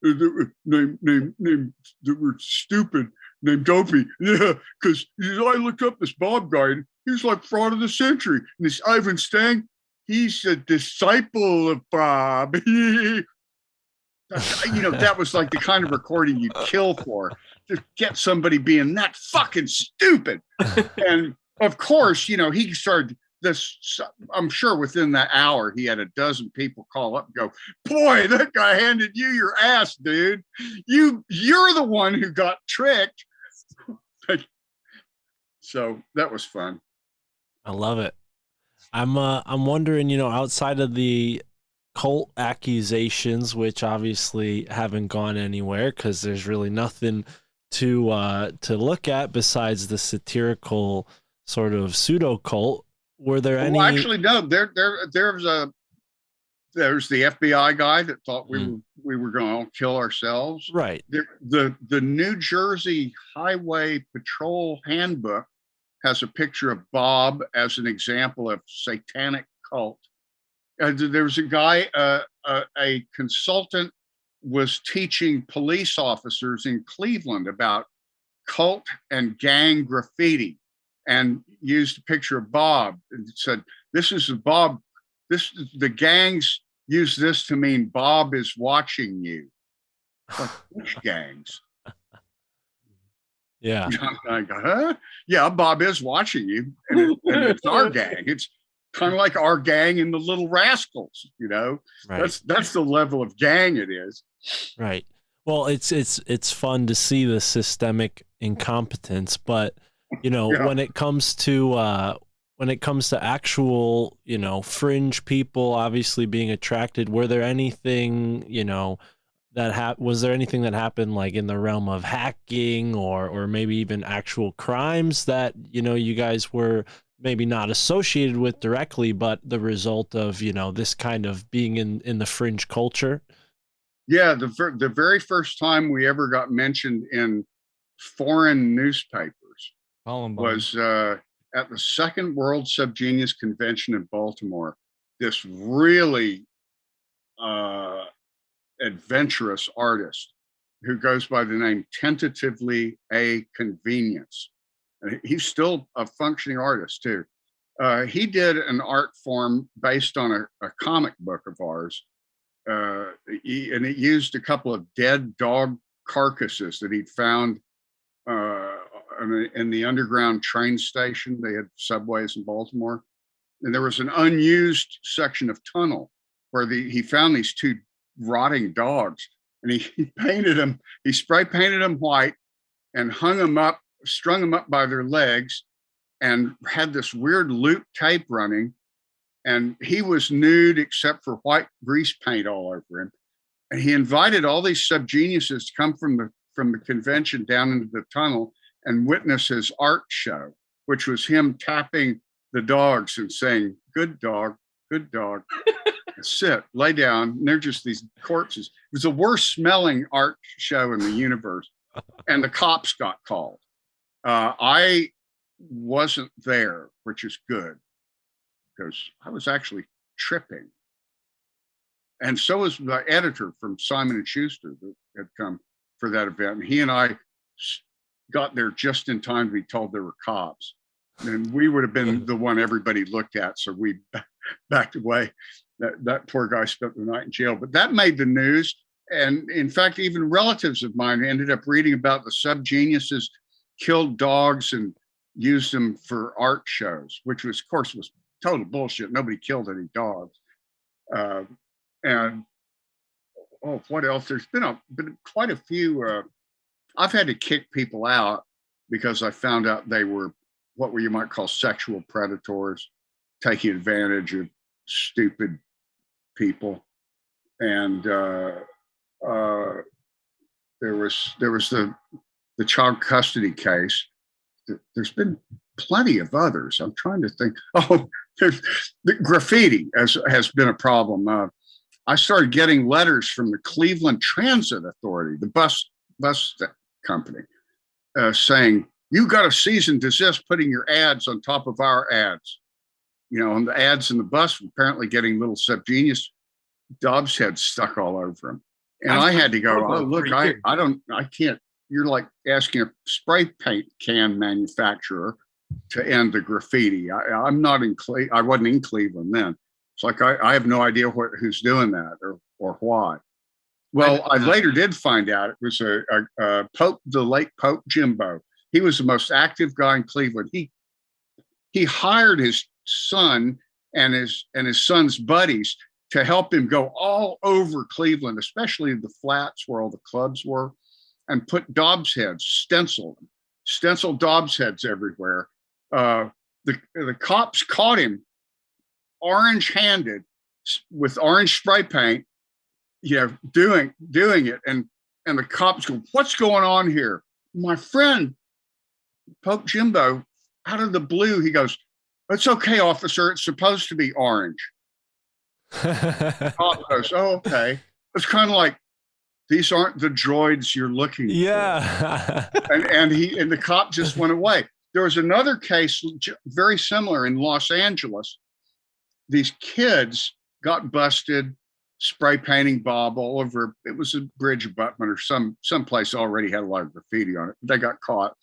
that were stupid, named Dopey." Yeah, because I looked up this Bob guy, and he was like fraud of the century. And this Ivan Stang, he's a disciple of Bob. That was like the kind of recording you'd kill for, to get somebody being that fucking stupid. And of course, he started this. I'm sure within that hour, he had a dozen people call up and go, "Boy, that guy handed you your ass, dude. You're the one who got tricked." So that was fun. I love it. I'm wondering, you know, outside of the cult accusations, which obviously haven't gone anywhere because there's really nothing to look at besides the satirical sort of pseudo cult. Were there any? Well, actually, no. There's the FBI guy that thought we were going to kill ourselves. Right. The New Jersey Highway Patrol Handbook has a picture of Bob as an example of satanic cult. There was a guy, a consultant was teaching police officers in Cleveland about cult and gang graffiti, and used a picture of Bob and said, "This is Bob. The gangs use this to mean Bob is watching you." Like, which gangs? Yeah. I go, huh? Yeah, Bob is watching you, and it's our gang. It's kind of like our gang in the Little Rascals, you know. Right. That's the level of gang it is. Right. Well, it's fun to see the systemic incompetence, but you know, when it comes to actual, you know, fringe people obviously being attracted, were there anything, you know, was there anything that happened like in the realm of hacking or maybe even actual crimes that, you know, you guys were maybe not associated with directly, but the result of, you know, this kind of being in the fringe culture? Yeah, the very first time we ever got mentioned in foreign newspapers was at the Second World SubGenius Convention in Baltimore. This really adventurous artist who goes by the name Tentatively A Convenience. And he's still a functioning artist too. He did an art form based on a comic book of ours. And it used a couple of dead dog carcasses that he'd found in the underground train station. They had subways in Baltimore. And there was an unused section of tunnel where he found these two rotting dogs, and he painted them. He spray painted them white and hung them up, strung them up by their legs, and had this weird loop tape running. And he was nude except for white grease paint all over him. And he invited all these subgeniuses to come from the convention down into the tunnel and witness his art show, which was him tapping the dogs and saying, "Good dog, good dog." Sit, lay down. And they're just these corpses. It was the worst smelling art show in the universe. And the cops got called. I wasn't there, which is good, because I was actually tripping. And so was the editor from Simon & Schuster that had come for that event. And he and I got there just in time to be told there were cops. And we would have been the one everybody looked at. So we backed away. That poor guy spent the night in jail. But that made the news. And in fact, even relatives of mine ended up reading about the subgeniuses killed dogs and used them for art shows, which was, of course, was total bullshit. Nobody killed any dogs. And what else? There's been quite a few. I've had to kick people out because I found out they were what you might call sexual predators, taking advantage of stupid people. And there was the child custody case. There's been plenty of others. I'm trying to think. Oh, the graffiti has been a problem. I started getting letters from the Cleveland Transit Authority, the bus company, saying, "You got a cease and desist putting your ads on top of our ads." You know, and the ads in the bus were apparently getting little subgenius Dobbs heads stuck all over them. And I had to go, "Oh, look, I can't." You're like asking a spray paint can manufacturer to end the graffiti. I'm not in I wasn't in Cleveland then. It's like I have no idea who's doing that or why. Well, I later did find out it was a Pope, the late Pope Jimbo. He was the most active guy in Cleveland. He hired his son and his son's buddies to help him go all over Cleveland, especially the flats where all the clubs were, and put Dobbs heads, stencil them stenciled Dobbs heads everywhere. The cops caught him orange-handed with orange spray paint, doing it, and the cops go, "What's going on here?" My friend Pope Jimbo, out of the blue, he goes, "It's okay, officer. It's supposed to be orange." The cop goes, "Oh, okay." It's kind of like, these aren't the droids you're looking for. Yeah. and the cop just went away. There was another case very similar in Los Angeles. These kids got busted spray painting Bob all over. It was a bridge abutment or some place already had a lot of graffiti on it. They got caught,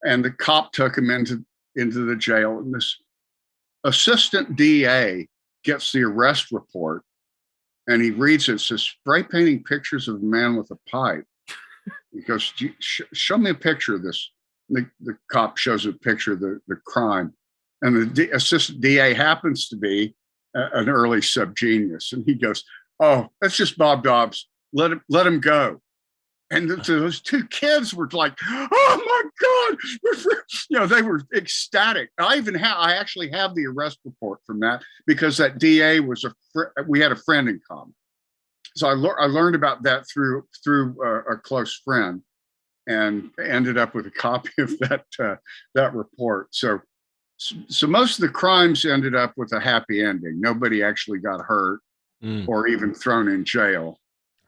and the cop took him into the jail. And this assistant DA gets the arrest report, and he reads it. It says, "Spray painting pictures of a man with a pipe." He goes, "Show me a picture of this." The cop shows a picture of the crime, and the assistant DA happens to be an early subgenius, and he goes, "Oh, that's just Bob Dobbs. Let him go." And those two kids were like, "Oh my God!" They were ecstatic. I actually have the arrest report from that, because that DA was we had a friend in common. So I learned about that through a close friend, and ended up with a copy of that report. So most of the crimes ended up with a happy ending. Nobody actually got hurt or even thrown in jail.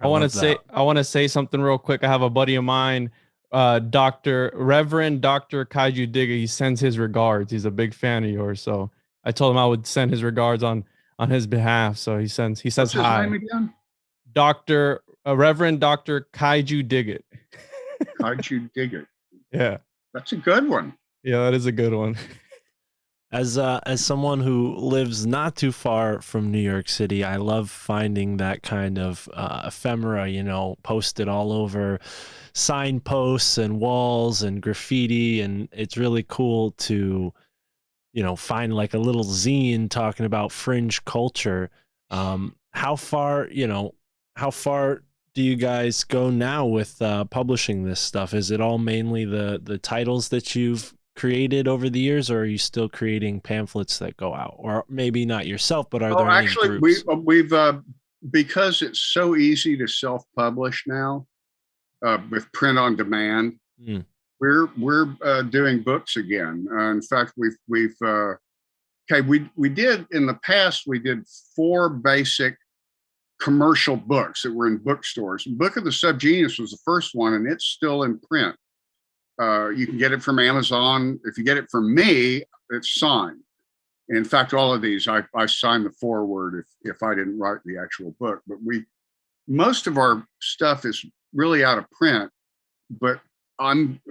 I want to say something real quick. I have a buddy of mine, Reverend Dr. Kaiju Digger. He sends his regards. He's a big fan of yours. So I told him I would send his regards on his behalf. So he says What's hi. His name again? Reverend Dr. Kaiju Digger. Kaiju Digger. Yeah. That's a good one. Yeah, that is a good one. As someone who lives not too far from New York City, I love finding that kind of ephemera, posted all over signposts and walls and graffiti, and it's really cool to, find like a little zine talking about fringe culture. How far do you guys go now with publishing this stuff? Is it all mainly the titles that you've created over the years, or are you still creating pamphlets that go out? Or maybe not yourself, but are there any groups? We've because it's so easy to self-publish now with print on demand. We're doing books again. In fact, we did in the past, we did 4 basic commercial books that were in bookstores. Book of the SubGenius was the first one, and it's still in print. You can get it from Amazon. If you get it from me, it's signed. In fact, all of these, I signed the foreword if I didn't write the actual book. But most of our stuff is really out of print. But I'm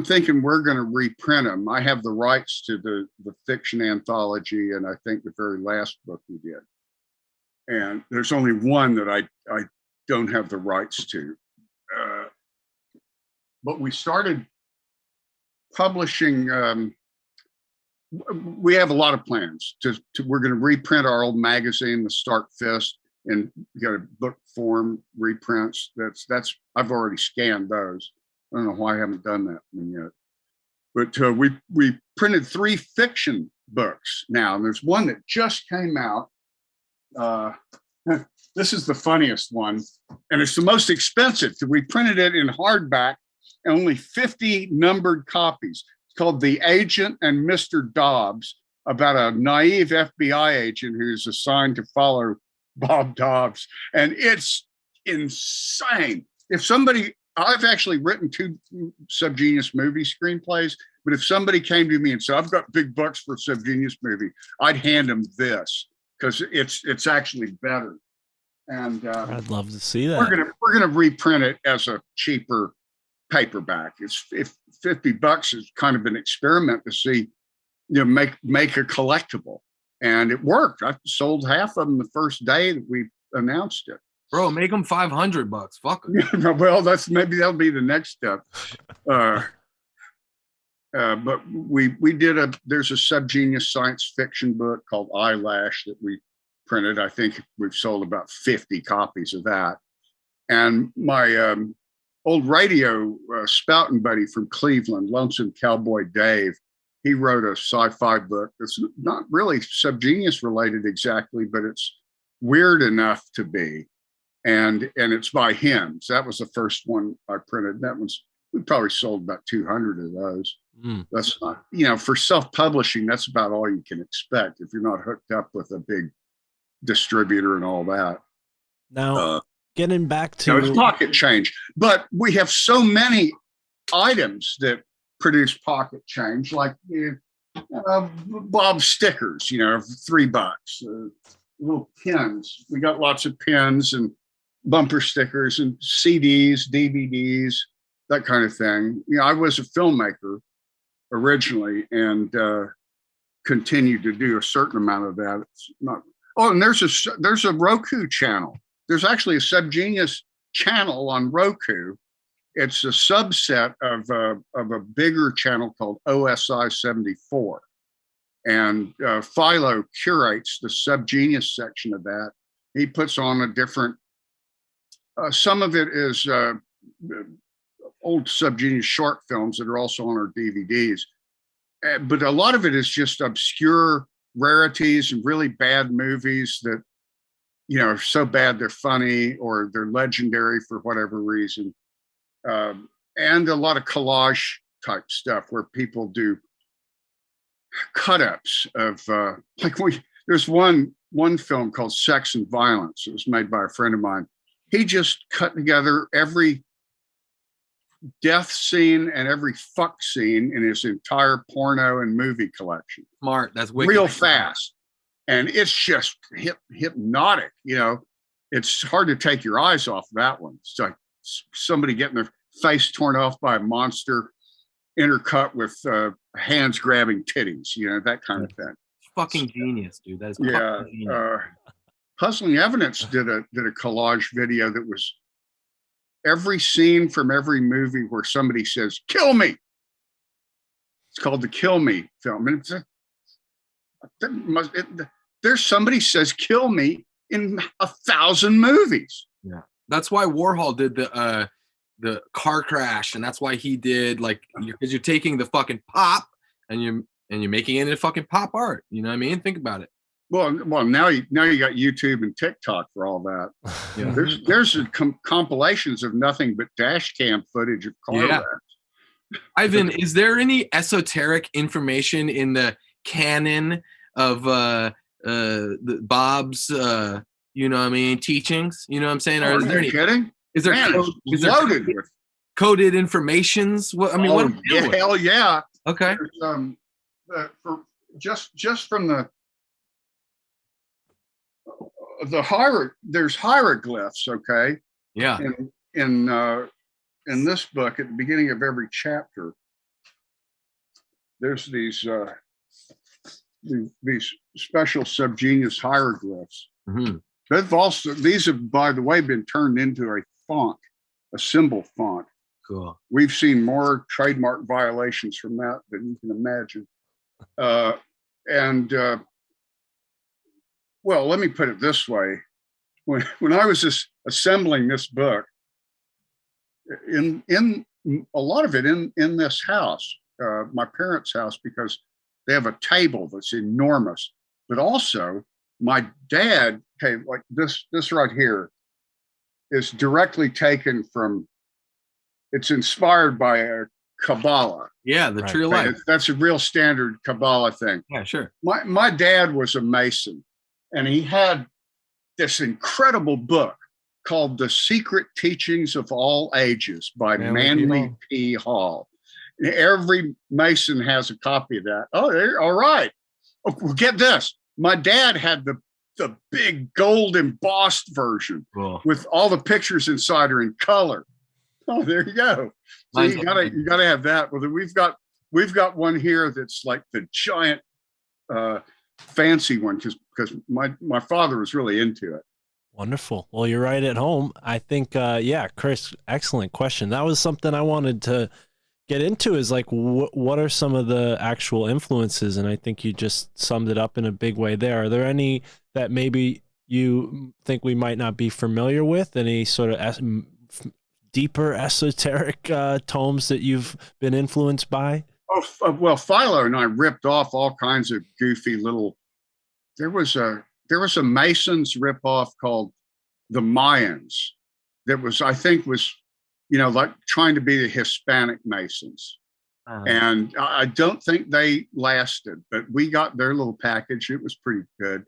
thinking we're going to reprint them. I have the rights to the fiction anthology, and I think the very last book we did. And there's only one that I don't have the rights to. But we started publishing. We have a lot of plans. We're going to reprint our old magazine, The Stark Fist, and got a book form reprints. That's I've already scanned those. I don't know why I haven't done that one yet. But we printed 3 fiction books now, and there's one that just came out. This is the funniest one, and it's the most expensive. We printed it in hardback. Only 50 numbered copies. It's called The Agent and Mr. Dobbs, about a naive FBI agent who's assigned to follow Bob Dobbs. And it's insane. I've actually written 2 SubGenius movie screenplays, but if somebody came to me and said, "I've got big bucks for a SubGenius movie," I'd hand them this, because it's actually better. And I'd love to see that. We're gonna reprint it as a cheaper paperback. It's $50 is kind of an experiment to see, make a collectible, and it worked. I sold half of them the first day that we announced it. Bro, make them $500. Fuck them. Well, that'll be the next step. But there's a SubGenius science fiction book called Eyelash that we printed. I think we've sold about 50 copies of that. And my old radio spouting buddy from Cleveland, Lonesome Cowboy Dave. He wrote a sci-fi book that's not really subgenius related exactly, but it's weird enough to be. And it's by him. So that was the first one I printed. That one's, we probably sold about 200 of those. That's not, for self-publishing, that's about all you can expect if you're not hooked up with a big distributor and all that. Now, getting back to it's pocket change, but we have so many items that produce pocket change, like Bob stickers, $3, little pins. We got lots of pins and bumper stickers and CDs, DVDs, that kind of thing. I was a filmmaker originally and continued to do a certain amount of that. It's not. Oh, and there's a Roku channel. There's actually a subgenius channel on Roku. It's a subset of a bigger channel called OSI 74. And Philo curates the subgenius section of that. He puts on a different, some of it is old subgenius short films that are also on our DVDs. But a lot of it is just obscure rarities and really bad movies that, are so bad they're funny or they're legendary for whatever reason. And a lot of collage type stuff where people do cut-ups of there's one film called Sex and Violence. It was made by a friend of mine. He just cut together every death scene and every fuck scene in his entire porno and movie collection. Smart. That's wicked. Real fast. And it's just hypnotic. It's hard to take your eyes off that one. It's like somebody getting their face torn off by a monster intercut with hands grabbing titties, that kind of thing. Fucking genius, dude. That's genius. Puzzling Evidence did a collage video that was every scene from every movie where somebody says, "Kill me." It's called the Kill Me film. And there's somebody says "kill me" in 1,000 movies. Yeah, that's why Warhol did the car crash, and that's why he did because you're taking the fucking pop and you're making it into fucking pop art. You know what I mean? Think about it. Well, now you got YouTube and TikTok for all that. Yeah. There's compilations of nothing but dash cam footage of car wrecks. Ivan, is there any esoteric information in the canon of Bob's teachings? You know what I'm saying? Or is there any kidding? Is there loaded with coded informations? What hell yeah. Okay. For just from there's hieroglyphs, okay? Yeah. In this book, at the beginning of every chapter, there's these special subgenius hieroglyphs. Mm-hmm. These have, by the way, been turned into a font, a symbol font. Cool. We've seen more trademark violations from that than you can imagine. Well, let me put it this way. When I was assembling this book, in a lot of it in this house, my parents' house, because they have a table that's enormous, but also my dad, like this right here is directly taken from, it's inspired by a Kabbalah. Yeah, the tree of life. That's a real standard Kabbalah thing. Yeah, sure. My dad was a Mason, and he had this incredible book called The Secret Teachings of All Ages by Manly P. Hall. And every Mason has a copy of that. Oh, all right. Oh, well, get this. My dad had the big gold embossed version with all the pictures inside are in color. Oh, there you go. So you gotta have that. Well, we've got one here that's like the giant fancy one because my father was really into it. Wonderful. Well, you're right at home. I think, Chris, excellent question. That was something I wanted to get into is like, what are some of the actual influences? And I think you just summed it up in a big way there. Are there any that maybe you think we might not be familiar with? Any sort of deeper esoteric tomes that you've been influenced by? Well, Philo and I ripped off all kinds of goofy little. There was a Masons ripoff called the Mayans that was, I think, was, like trying to be the Hispanic Masons. And I don't think they lasted, but we got their little package. It was pretty good.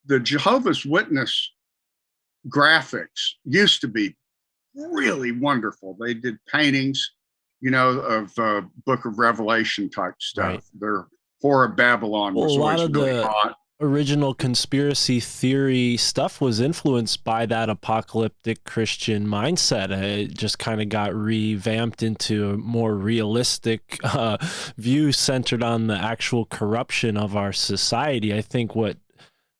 The Jehovah's Witness graphics used to be really wonderful. They did paintings, of Book of Revelation type stuff. Right. Their Horror of Babylon was always really hot. Original conspiracy theory stuff was influenced by that apocalyptic Christian mindset. It just kind of got revamped into a more realistic view centered on the actual corruption of our society. I think what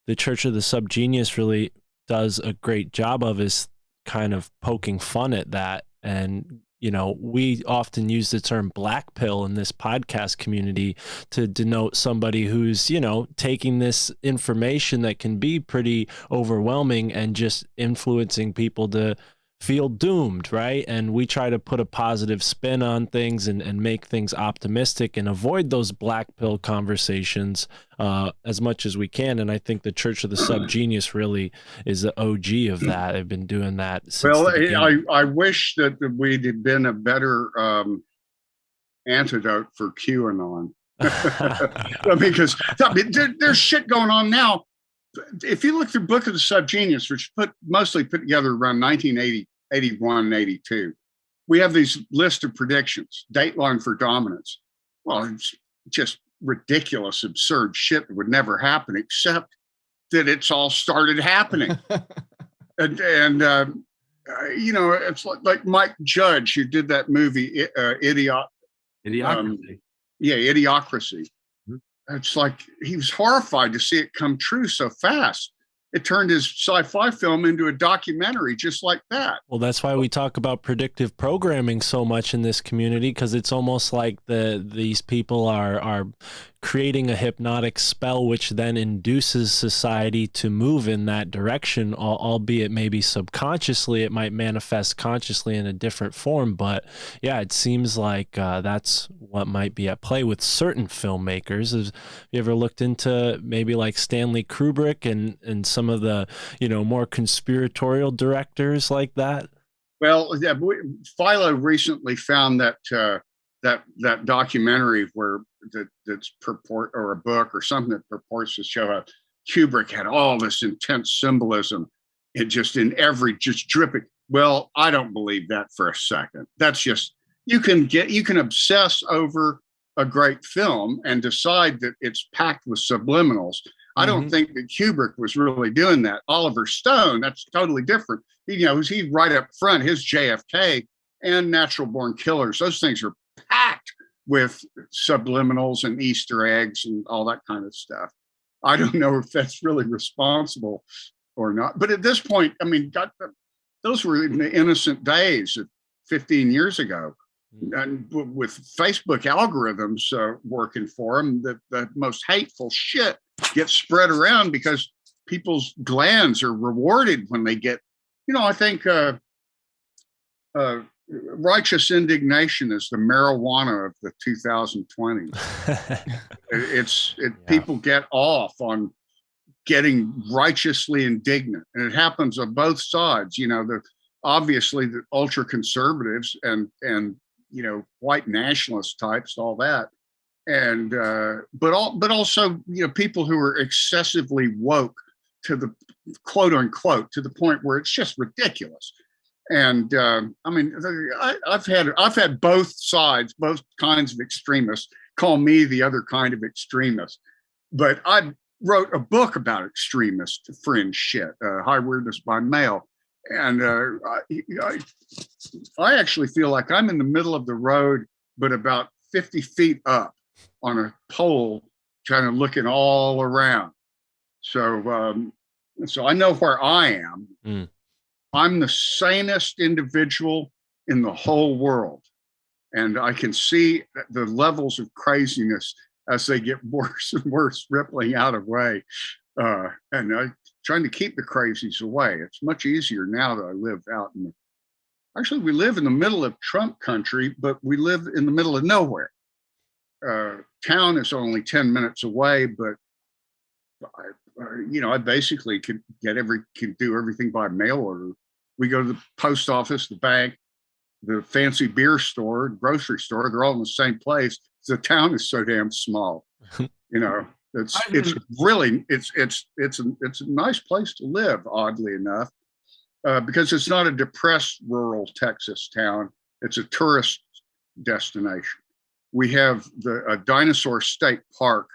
the Church of the SubGenius really does a great job of is kind of poking fun at that. And we often use the term black pill in this podcast community to denote somebody who's, taking this information that can be pretty overwhelming and just influencing people to feel doomed, right? And we try to put a positive spin on things and make things optimistic and avoid those black pill conversations as much as we can. And I think the Church of the SubGenius really is the OG of that. They've been doing that since the beginning. I wish that we'd been a better antidote for QAnon. Because there's shit going on now. If you look through Book of the SubGenius, which mostly put together around 1980, 81, 82, we have these list of predictions, Dateline for dominance. Well, it's just ridiculous, absurd shit that would never happen, except that it's all started happening. and it's like Mike Judge, who did that movie, Idiocracy. Idiocracy. It's like he was horrified to see it come true so fast. It turned his sci-fi film into a documentary just like that. Well, that's why we talk about predictive programming so much in this community, because it's almost like these people are creating a hypnotic spell, which then induces society to move in that direction, albeit maybe subconsciously. It might manifest consciously in a different form. But yeah, it seems like that's what might be at play with certain filmmakers. Have you ever looked into maybe like Stanley Kubrick and some of the, more conspiratorial directors like that? Well, yeah, Philo recently found that that documentary that's purport, or a book or something that purports to show how Kubrick had all this intense symbolism in every dripping. Well, I don't believe that for a second. That's just, you can obsess over a great film and decide that it's packed with subliminals. I don't think that Kubrick was really doing that. Oliver Stone, that's totally different. He's right up front, his JFK and Natural Born Killers, those things are packed with subliminals and Easter eggs and all that kind of stuff. I don't know if that's really responsible or not. But at this point, those were in the innocent days of 15 years ago. And with Facebook algorithms working for them, the most hateful shit gets spread around because people's glands are rewarded when they get, I think righteous indignation is the marijuana of the 2020s. People get off on getting righteously indignant, and it happens on both sides. Obviously the ultra conservatives and white nationalist types, all that, and but also people who are excessively woke to the quote unquote to the point where it's just ridiculous. And I've had both sides, both kinds of extremists call me the other kind of extremist. But I wrote a book about extremist fringe shit, High Weirdness by Mail. And I actually feel like I'm in the middle of the road, but about 50 feet up on a pole, kind of looking all around. So I know where I am. Mm. I'm the sanest individual in the whole world. And I can see the levels of craziness as they get worse and worse, rippling out of way. And I'm trying to keep the crazies away. It's much easier now that I live out in actually, we live in the middle of Trump country, but we live in the middle of nowhere. Town is only 10 minutes away, but I basically can do everything by mail order. We go to the post office, the bank, the fancy beer store, grocery store. They're all in the same place. The town is so damn small. It's a nice place to live, oddly enough, because it's not a depressed rural Texas town. It's a tourist destination. We have a dinosaur state park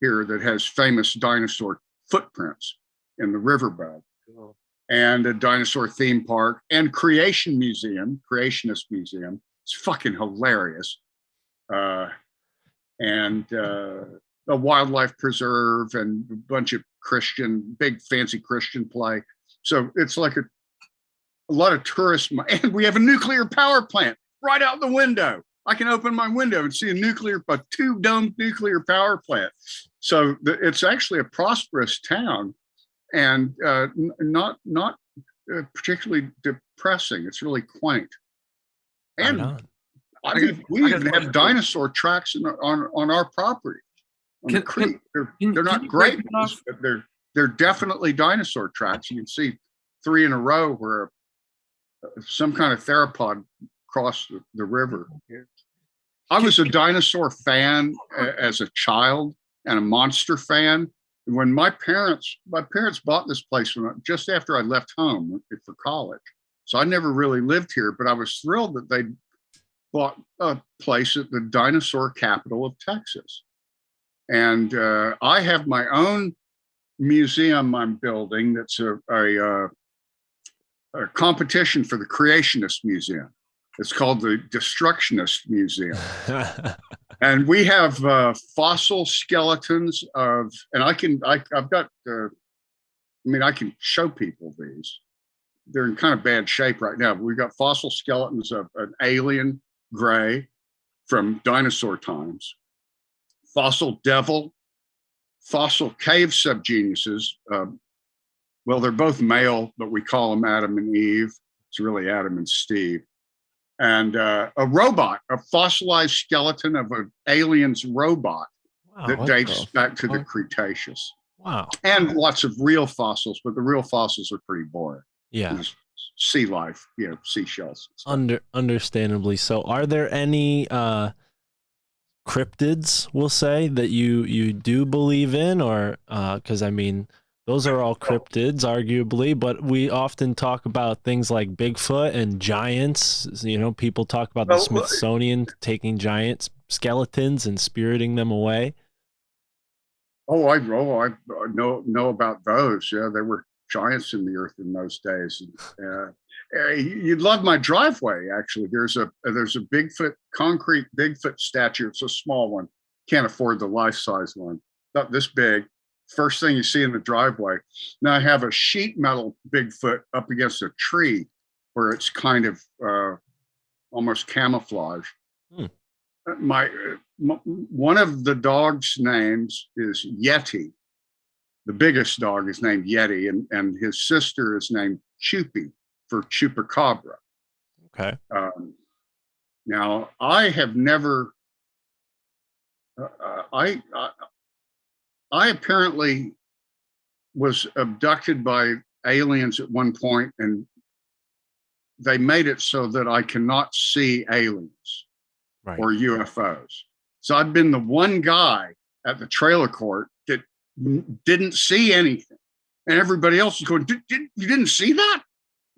here that has famous dinosaur footprints in the riverbed, and a dinosaur theme park and creationist museum. It's fucking hilarious. And a wildlife preserve and a bunch of big fancy Christian play. So it's like a lot of tourists. And we have a nuclear power plant right out the window. I can open my window and see a two-domed nuclear power plant. So it's actually a prosperous town, and not particularly depressing. It's really quaint. And we even have dinosaur tracks on our property. On Crete. They're not great, but they're definitely dinosaur tracks. You can see 3 in a row where some kind of theropod crossed the river. I was a dinosaur fan as a child and a monster fan. When my parents bought this place just after I left home for college. So I never really lived here, but I was thrilled that they bought a place at the dinosaur capital of Texas. And I have my own museum I'm building that's a competition for the Creationist Museum. It's called the Destructionist Museum. And we have fossil skeletons and I can show people these. They're in kind of bad shape right now, but we've got fossil skeletons of an alien gray from dinosaur times, fossil devil, fossil cave subgeniuses. Well, they're both male, but we call them Adam and Eve. It's really Adam and Steve. And a robot, a fossilized skeleton of an alien's robot that dates back to the Cretaceous. Wow. And lots of real fossils, but the real fossils are pretty boring. Yeah. There's sea life, seashells. Understandably so. Are there any cryptids, we'll say, that you do believe in, or because those are all cryptids, arguably, but we often talk about things like Bigfoot and giants. People talk about the Smithsonian taking giant skeletons and spiriting them away. I know about those. Yeah, there were giants in the earth in those days. You'd love my driveway. Actually, there's a concrete Bigfoot statue. It's a small one. Can't afford the life-size one. About this big. First thing you see in the driveway. Now I have a sheet metal Bigfoot up against a tree where it's kind of almost camouflage. One of the dog's names is Yeti. The biggest dog is named Yeti, and his sister is named Chupi for chupacabra. Okay. Now I have never. I apparently was abducted by aliens at one point, and they made it so that I cannot see aliens or UFOs. So I've been the one guy at the trailer court that didn't see anything. And everybody else is going, you didn't see that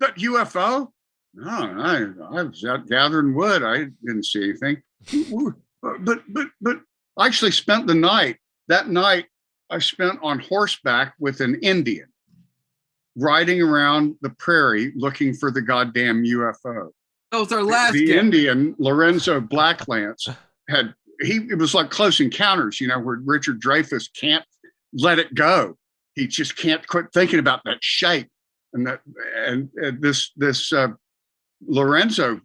UFO? No, I was out gathering wood. I didn't see anything. But I actually spent the night. That night, I spent on horseback with an Indian, riding around the prairie looking for the goddamn UFO. That was our last The guest. Indian, Lorenzo Blacklance, it was like Close Encounters, where Richard Dreyfuss can't let it go. He just can't quit thinking about that shape. And this Lorenzo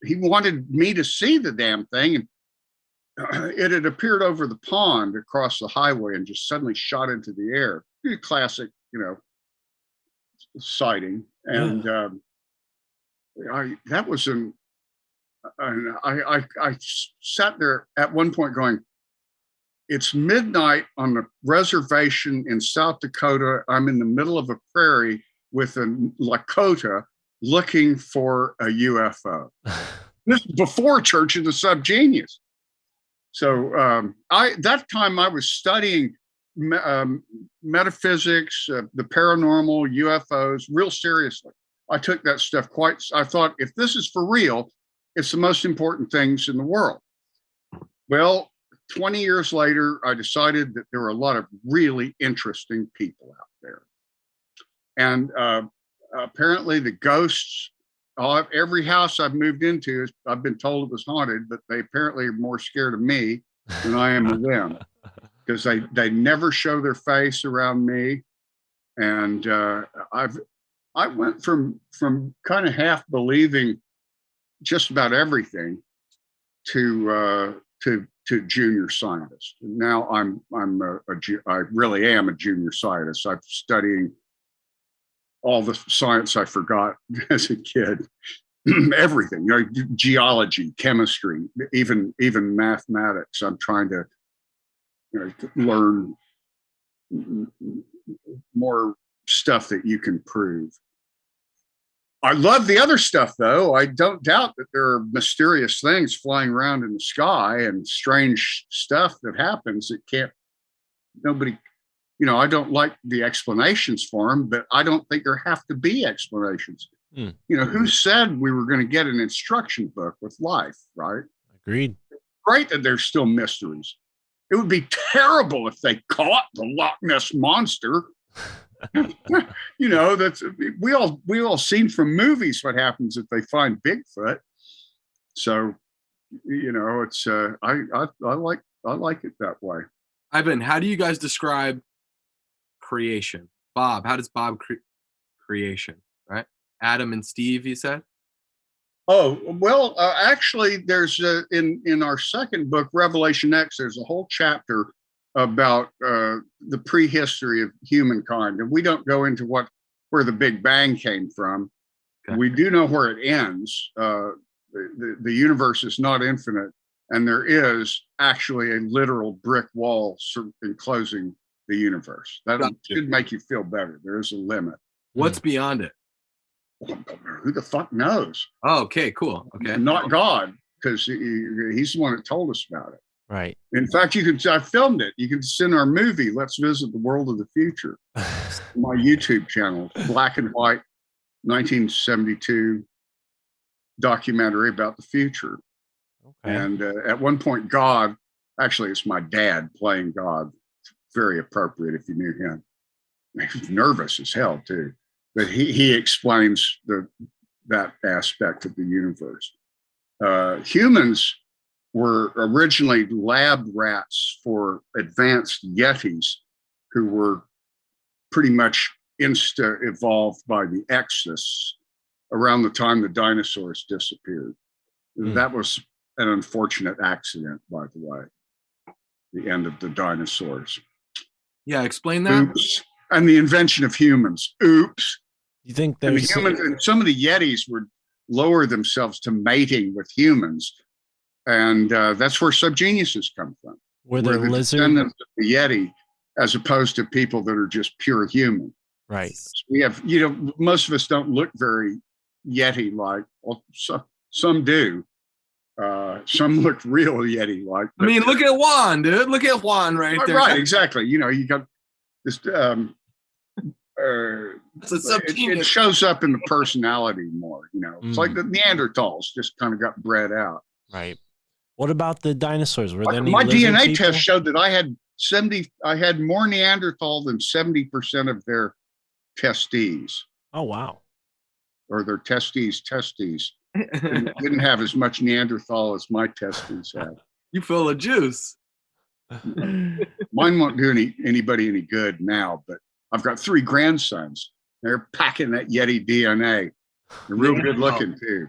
he wanted me to see the damn thing. And it had appeared over the pond across the highway and just suddenly shot into the air. Classic, sighting. And that was I sat there at one point going, it's midnight on the reservation in South Dakota. I'm in the middle of a prairie with a Lakota looking for a UFO. This is before Church of the SubGenius. So that time I was studying metaphysics, the paranormal, UFOs, real seriously. I took that stuff I thought, if this is for real, it's the most important things in the world. Well, 20 years later, I decided that there were a lot of really interesting people out there. And apparently the ghosts, every house I've moved into, I've been told it was haunted, but they apparently are more scared of me than I am of them, because they never show their face around me. And I went from kind of half believing just about everything to junior scientist. And now I really am a junior scientist. I'm studying all the science I forgot as a kid, everything, geology, chemistry, even mathematics. I'm trying to learn more stuff that you can prove. I love the other stuff, though. I don't doubt that there are mysterious things flying around in the sky and strange stuff that happens that nobody, I don't like the explanations for them, but I don't think there have to be explanations. Who said we were going to get an instruction book with life, right? Agreed. Great that there's still mysteries. It would be terrible if they caught the Loch Ness Monster. That's we all seen from movies what happens if they find Bigfoot. So, it's I like it that way. Ivan, how do you guys describe creation? Bob, how does Bob creation? Right, Adam and Steve, you said. Oh well, actually, there's in our second book, Revelation X. There's a whole chapter about the prehistory of humankind, and we don't go into where the Big Bang came from. Okay. We do know where it ends. The universe is not infinite, and there is actually a literal brick wall enclosing the universe. That should make you feel better. There is a limit. What's beyond it? Who the fuck knows? Oh, okay, cool. Okay, not God, because he's the one that told us about it. Right. In fact, I filmed it. You can send our movie, Let's Visit the World of the Future, my YouTube channel, black and white, 1972 documentary about the future. Okay. And at one point, God, actually, it's my dad playing God. Very appropriate if you knew him. He was nervous as hell, too. But he explains that aspect of the universe. Humans were originally lab rats for advanced yetis who were pretty much insta-evolved by the Exodus around the time the dinosaurs disappeared. That was an unfortunate accident, by the way, the end of the dinosaurs. Yeah, explain that. Oops. And the invention of humans. Oops. You think there's and some of the yetis would lower themselves to mating with humans. And that's where subgeniuses come from. Were the descendants of the Yeti, as opposed to people that are just pure human. Right. So we have, most of us don't look very Yeti-like. Well, some do. Some look real Yeti-like. I mean, look at Juan, dude. Look at Juan right there. Right, exactly. You got this. It shows up in the personality more. It's like the Neanderthals just kind of got bred out. Right. What about the dinosaurs? Were there any my DNA people? Test showed that I had more Neanderthal than 70% of their testes. Oh wow. Or their testes. Didn't have as much Neanderthal as my testes had. You full of juice. Mine won't do anybody any good now, but I've got 3 grandsons. They're packing that Yeti DNA. They're real good looking too.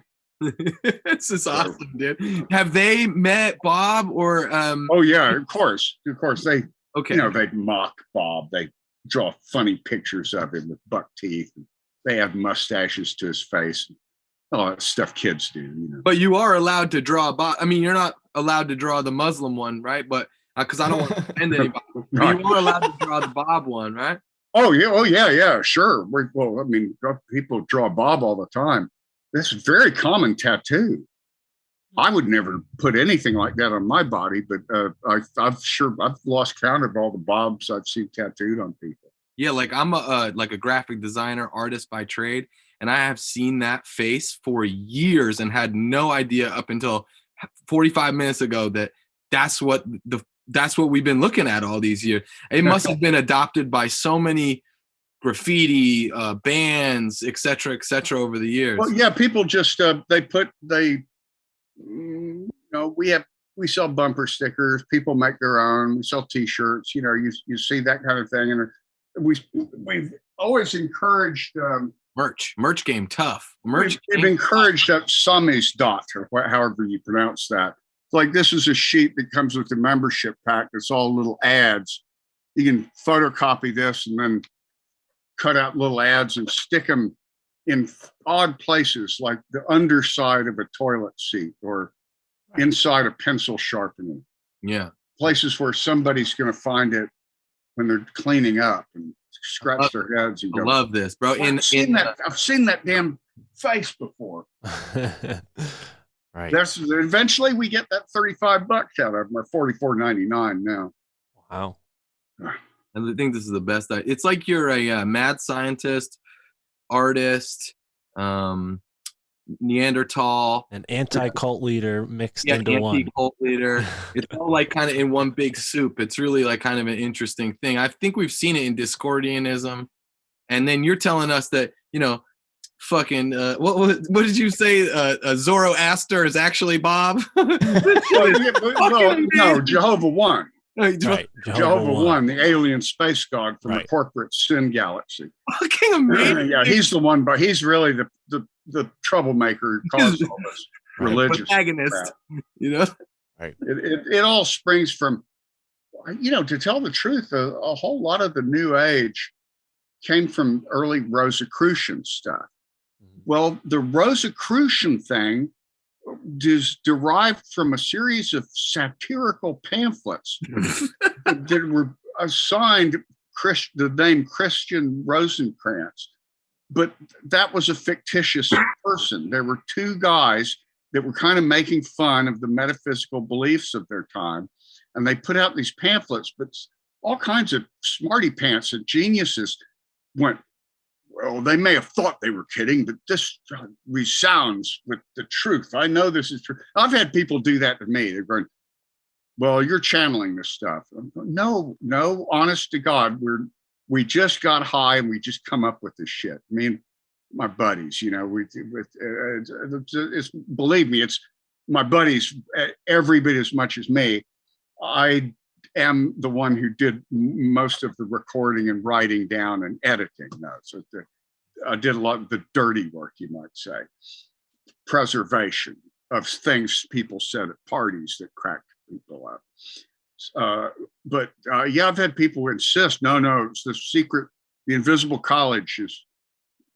This is awesome, dude. Have they met Bob or Oh yeah, of course. They they mock Bob. They draw funny pictures of him with buck teeth. They have mustaches to his face. Oh, it's stuff kids do, you know. But you are allowed to draw I mean, you're not allowed to draw the Muslim one, right? But because I don't want to offend anybody. But you are allowed to draw the Bob one, right? Oh yeah, sure. Well, I mean, people draw Bob all the time. That's a very common tattoo. I would never put anything like that on my body, but I've lost count of all the Bobs I've seen tattooed on people. Yeah, like I'm a graphic designer, artist by trade, and I have seen that face for years and had no idea up until 45 minutes ago that that's what we've been looking at all these years. It must have been adopted by so many graffiti bands, et cetera, over the years. Well, yeah, people just we sell bumper stickers. People make their own. We sell T-shirts. You know, you see that kind of thing, and we've always encouraged merch game tough. We've encouraged samizdat, or however you pronounce that. Like, this is a sheet that comes with the membership pack. That's all little ads. You can photocopy this and then cut out little ads and stick them in odd places, like the underside of a toilet seat or inside a pencil sharpener. Yeah. Places where somebody's going to find it when they're cleaning up and scratch their heads and go, I love this, bro. I've seen that damn face before. Right. That's eventually we get that $35 out of them, or $44.99 now. Wow. And I think this is the best. It's like you're a mad scientist, artist, Neanderthal, an anti-cult leader mixed into one. Anti-cult leader. It's all like kind of in one big soup. It's really like kind of an interesting thing. I think we've seen it in Discordianism, and then you're telling us that, you know, fucking what did you say? Zoroaster is actually Bob. No, Jehovah won. Right. Jehovah won, the alien space god from the corporate sin galaxy. Fucking amazing. Yeah, he's the one, but he's really the troublemaker who caused all this religious protagonist. crap. You know, right? It all springs from, you know, to tell the truth, a whole lot of the New Age came from early Rosicrucian stuff. Well, the Rosicrucian thing is derived from a series of satirical pamphlets that were assigned the name Christian Rosencrantz, but that was a fictitious person. There were two guys that were kind of making fun of the metaphysical beliefs of their time, and they put out these pamphlets, but all kinds of smarty pants and geniuses went, well, they may have thought they were kidding, but this resounds with the truth. I know this is true. I've had people do that to me. They're going, well, you're channeling this stuff. I'm going, no, honest to God, we just got high and we just come up with this shit. I mean, my buddies, you know, believe me, it's my buddies every bit as much as me. I am the one who did most of the recording and writing down and editing. No, so I did a lot of the dirty work, you might say, preservation of things people said at parties that cracked people up. But I've had people insist, no, it's the secret, the invisible college is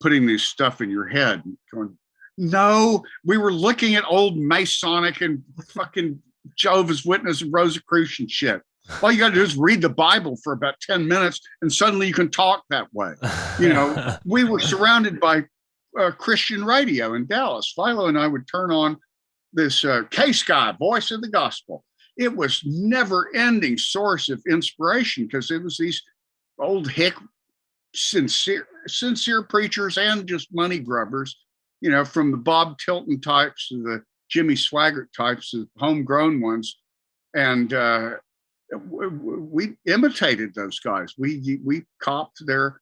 putting this stuff in your head. Going, no, we were looking at old Masonic and fucking Jehovah's Witness and Rosicrucian shit. All you got to do is read the Bible for about 10 minutes and suddenly you can talk that way. You know, we were surrounded by Christian radio in Dallas. Philo and I would turn on this K-Sky, Voice of the Gospel. It was never-ending source of inspiration because it was these old hick, sincere preachers and just money grubbers, you know, from the Bob Tilton types to the Jimmy Swaggart types, the homegrown ones. And we imitated those guys. We copped their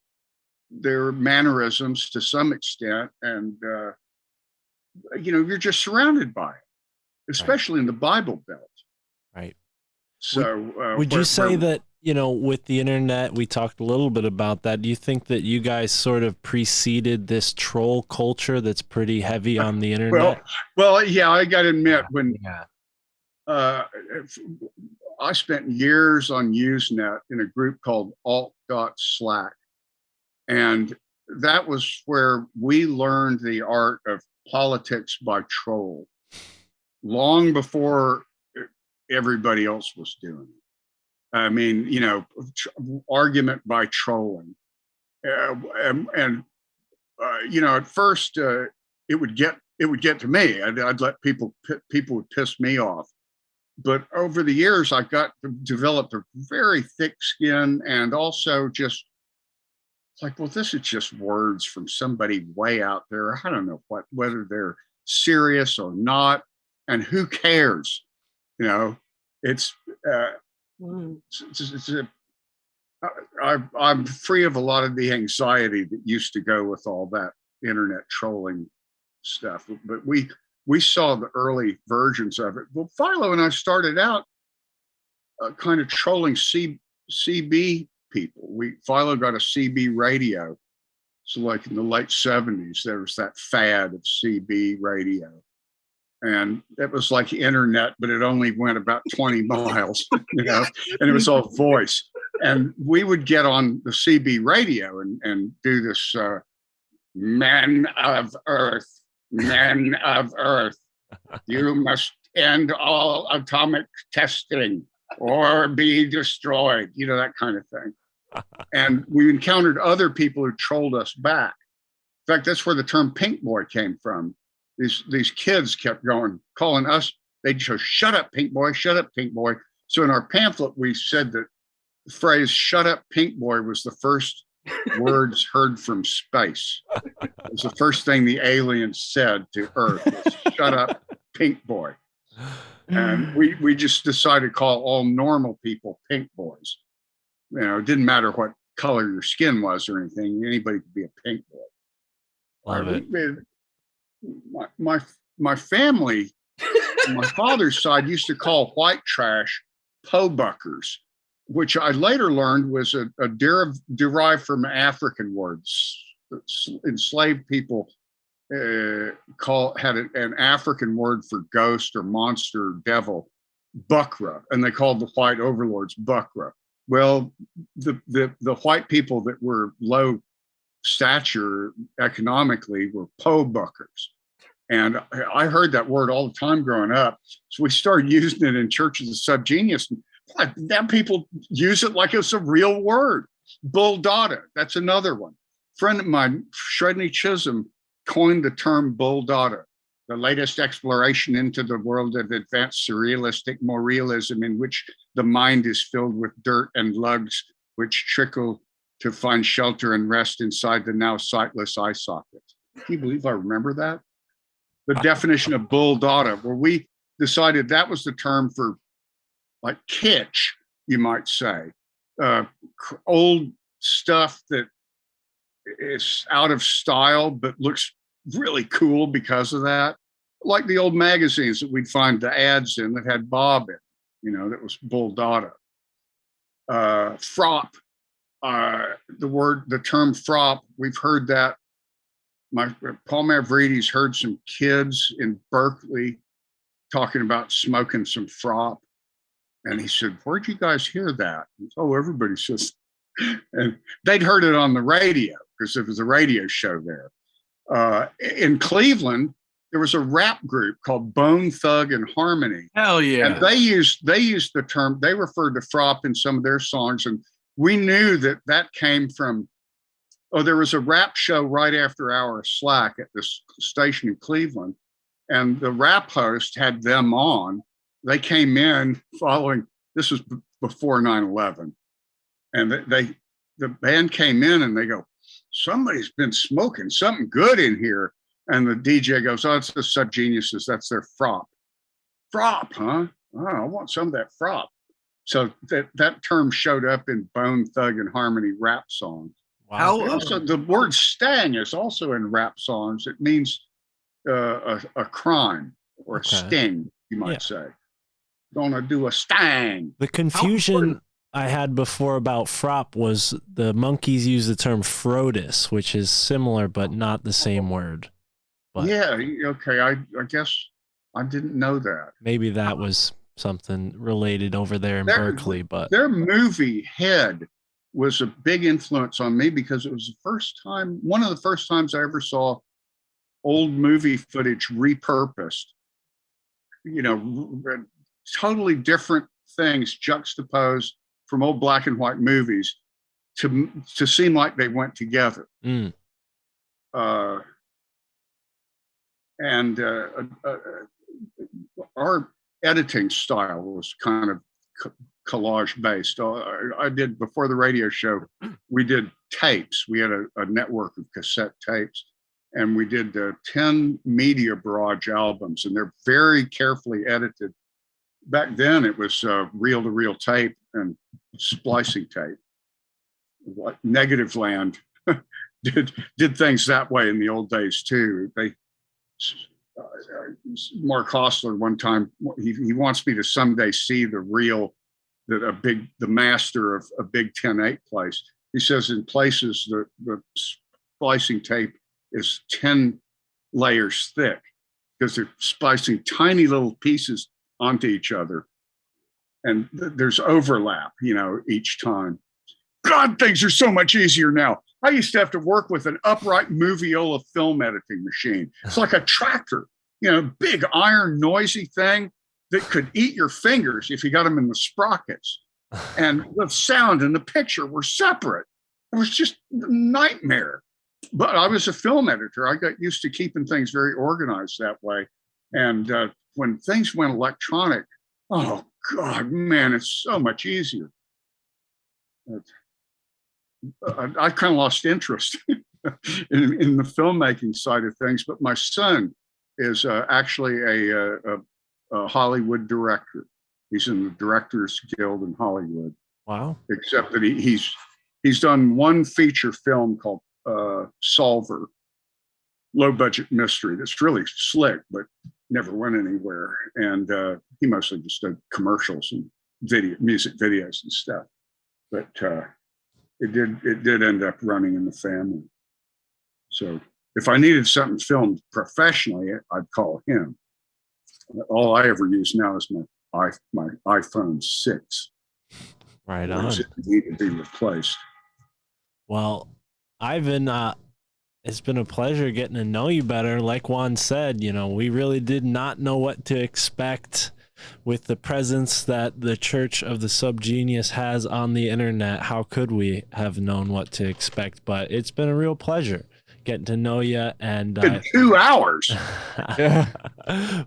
mannerisms to some extent, and you know, you're just surrounded by it, especially in the Bible Belt. Right. So, would you say that, you know, with the internet, we talked a little bit about that. Do you think that you guys sort of preceded this troll culture that's pretty heavy on the internet? Well, yeah, I got to admit, when I spent years on Usenet in a group called alt.slack. And that was where we learned the art of politics by troll long before everybody else was doing it. I mean, you know, argument by trolling. And you know, at first it would get to me. I'd let people would piss me off. But over the years, I developed a very thick skin, and also just like, well, this is just words from somebody way out there. I don't know whether they're serious or not, and who cares? You know, I'm free of a lot of the anxiety that used to go with all that internet trolling stuff. But we saw the early versions of it. Well, Philo and I started out kind of trolling CB people. Philo got a CB radio. So like in the late 70s, there was that fad of CB radio. And it was like internet, but it only went about 20 miles, you know, and it was all voice. And we would get on the CB radio and do this men of Earth, you must end all atomic testing or be destroyed, you know, that kind of thing. And we encountered other people who trolled us back. In fact, that's where the term pink boy came from. These kids kept calling us, they'd just shut up, pink boy, shut up, pink boy. So in our pamphlet, we said that the phrase shut up, pink boy was the first words heard from space. It was the first thing the aliens said to Earth was, shut up, pink boy. And we just decided to call all normal people pink boys. You know, it didn't matter what color your skin was or anything. Anybody could be a pink boy. Love it. My family, my father's side, used to call white trash po-buckers, which I later learned was derived from African words. Enslaved people had an African word for ghost or monster or devil, bukra, and they called the white overlords bukra. Well, the white people that were low stature economically were po-buckers. And I heard that word all the time growing up. So we started using it in Church of the SubGenius. Now people use it like it's a real word. Bull dada, that's another one. A friend of mine, Shredney Chisholm, coined the term bull dada, the latest exploration into the world of advanced surrealistic moralism in which the mind is filled with dirt and lugs which trickle to find shelter and rest inside the now sightless eye sockets. Can you believe I remember that? The definition of bull dada, where we decided that was the term for like kitsch, you might say, old stuff that is out of style but looks really cool because of that. Like the old magazines that we'd find the ads in that had Bob in, you know, that was bull dada. Frop, the term frop, we've heard that. Paul Mavrides heard some kids in Berkeley talking about smoking some frop. And he said, where'd you guys hear that? Said, oh, everybody says, and they'd heard it on the radio because there was a radio show there. In Cleveland, there was a rap group called Bone Thug and Harmony. Hell yeah. And they used the term, they referred to frop in some of their songs. And we knew that came from, there was a rap show right after our Slack at this station in Cleveland. And the rap host had them on. They came in following, this was before 9/11. And the band came in and they go, somebody's been smoking something good in here. And the DJ goes, oh, it's the SubGeniuses. That's their frop. Frop, huh? Oh, I want some of that frop. So that term showed up in Bone Thug and Harmony rap songs. Wow. Also, the word stang is also in rap songs. It means a crime or a sting, you might say. Gonna do a stang. The confusion I had before about frop was the monkeys use the term frodis, which is similar but not the same word. But yeah, okay. I guess I didn't know that. Maybe that was something related over there in Berkeley, but their movie Head was a big influence on me because it was one of the first times I ever saw old movie footage repurposed, totally different things juxtaposed from old black and white movies to seem like they went together. Mm. And our editing style was kind of collage based. I did, before the radio show, we did tapes. We had a network of cassette tapes, and we did 10 media barrage albums, and they're very carefully edited. Back then it was reel to reel tape and splicing tape. Like Negative Land did things that way in the old days too. Mark Hostler one time, he wants me to someday see the reel that the master of a Big 10-8 place. He says in places the splicing tape is 10 layers thick because they're splicing tiny little pieces onto each other, and there's overlap, each time. God, things are so much easier now. I used to have to work with an upright Moviola film editing machine. It's like a tractor, big iron noisy thing that could eat your fingers if you got them in the sprockets. And the sound and the picture were separate. It was just a nightmare. But I was a film editor. I got used to keeping things very organized that way. And when things went electronic, oh God, man, it's so much easier. I kind of lost interest in the filmmaking side of things, but my son is actually a Hollywood director. He's in the Directors Guild in Hollywood. Wow! Except that he's done one feature film called Solver, low budget mystery that's really slick, but never went anywhere. And he mostly just did commercials and music videos and stuff. But it did end up running in the family. So if I needed something filmed professionally, I'd call him. All I ever use now is my iPhone 6. Right on. It needed to be replaced. Well, Ivan, it's been a pleasure getting to know you better. Like Juan said, we really did not know what to expect with the presence that the Church of the SubGenius has on the internet. How could we have known what to expect? But it's been a real pleasure getting to know you. And 2 hours.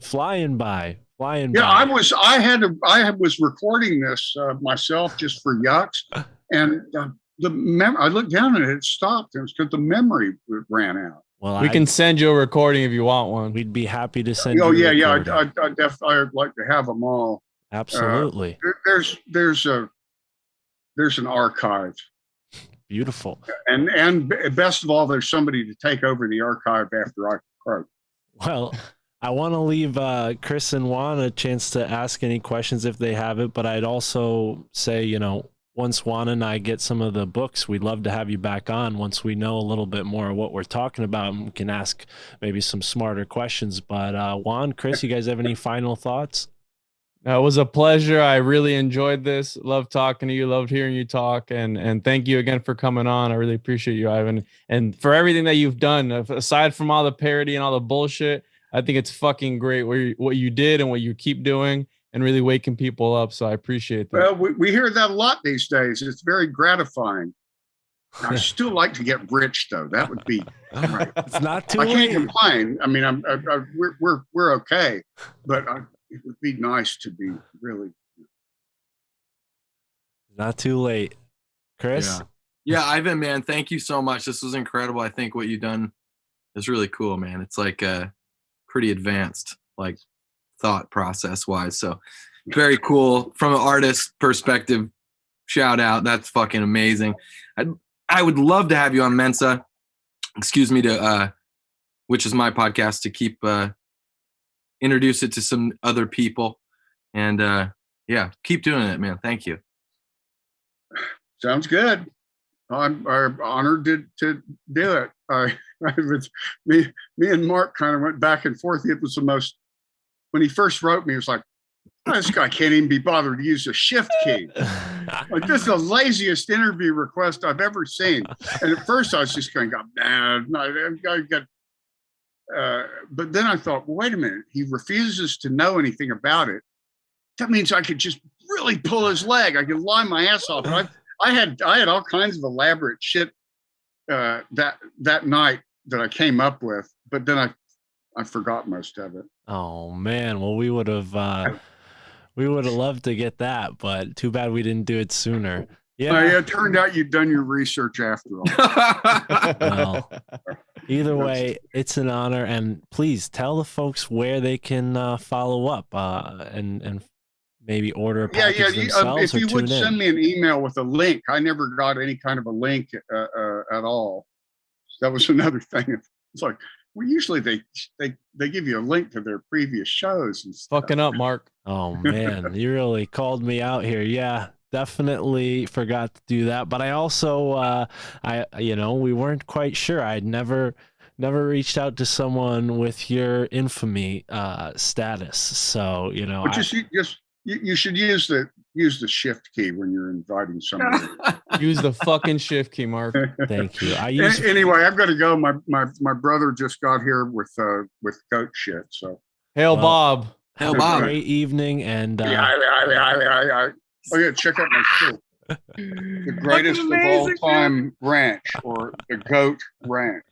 flying by. Yeah, I was recording this myself just for yucks, and I looked down and it stopped. It was because the memory ran out. Well, we can send you a recording if you want one. We'd be happy to send. Oh yeah, I'd like to have them all. Absolutely. There's an archive. Beautiful. And best of all, there's somebody to take over the archive after I croak. Well, I want to leave Chris and Juan a chance to ask any questions if they have it, but I'd also say, once Juan and I get some of the books, we'd love to have you back on once we know a little bit more of what we're talking about, and we can ask maybe some smarter questions. But Juan, Chris, you guys have any final thoughts? It was a pleasure. I really enjoyed this. Loved talking to you. Loved hearing you talk. And thank you again for coming on. I really appreciate you, Ivan. And for everything that you've done, aside from all the parody and all the bullshit, I think it's fucking great what you did and what you keep doing and really waking people up. So I appreciate that. Well, we hear that a lot these days. It's very gratifying. I still like to get rich, though. That would be. It's not too I late. can't complain. I mean, we're okay, but it would be nice to be really. Not too late, Chris. Yeah, Ivan, man, thank you so much. This was incredible. I think what you've done is really cool, man. It's like pretty advanced, like thought process wise. So very cool from an artist perspective. Shout out. That's fucking amazing. I would love to have you on Mensa, which is my podcast, to keep introduce it to some other people. And keep doing it, man. Thank you. Sounds good. I'm honored to do it. Me and Mark kind of went back and forth. It was the most, when he first wrote me, it was like, this guy can't even be bothered to use a shift key. Like, this is the laziest interview request I've ever seen. And at first I was just going, nah, I got But then I thought, well, wait a minute, he refuses to know anything about it. That means I could just really pull his leg. I could lie my ass off. And I had all kinds of elaborate shit that night that I came up with, but then I forgot most of it. Oh man, well we would have loved to get that, but too bad we didn't do it sooner. Yeah, it turned out you'd done your research after all. Well, either way, it's an honor, and please tell the folks where they can follow up and maybe order a package themselves. If you would send me an email with a link. I never got any kind of a link at all. That was another thing. It's like, well, usually they give you a link to their previous shows and stuff. Fucking up, Mark. Oh man, you really called me out here. Yeah, definitely forgot to do that. But I also, we weren't quite sure. I'd never reached out to someone with your infamy status. So, But you should use the shift key when you're inviting somebody. Use the fucking shift key, Mark. Thank you. Anyway, I've got to go. My brother just got here with goat shit. So Hail Bob. Hail Bob. Great evening, and oh yeah, check out my show. The greatest of all time ranch, or the Goat Ranch.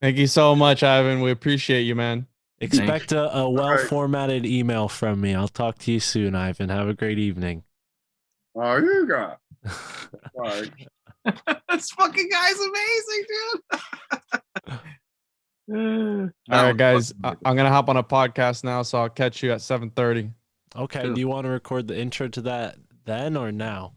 Thank you so much, Ivan. We appreciate you, man. expect a well-formatted email from me. I'll talk to you soon, Ivan. Have a great evening. Oh, you got. Right. This fucking guy's amazing, dude. All right, guys. I'm gonna hop on a podcast now, so I'll catch you at 7:30. Okay. Do you want to record the intro to that then or now?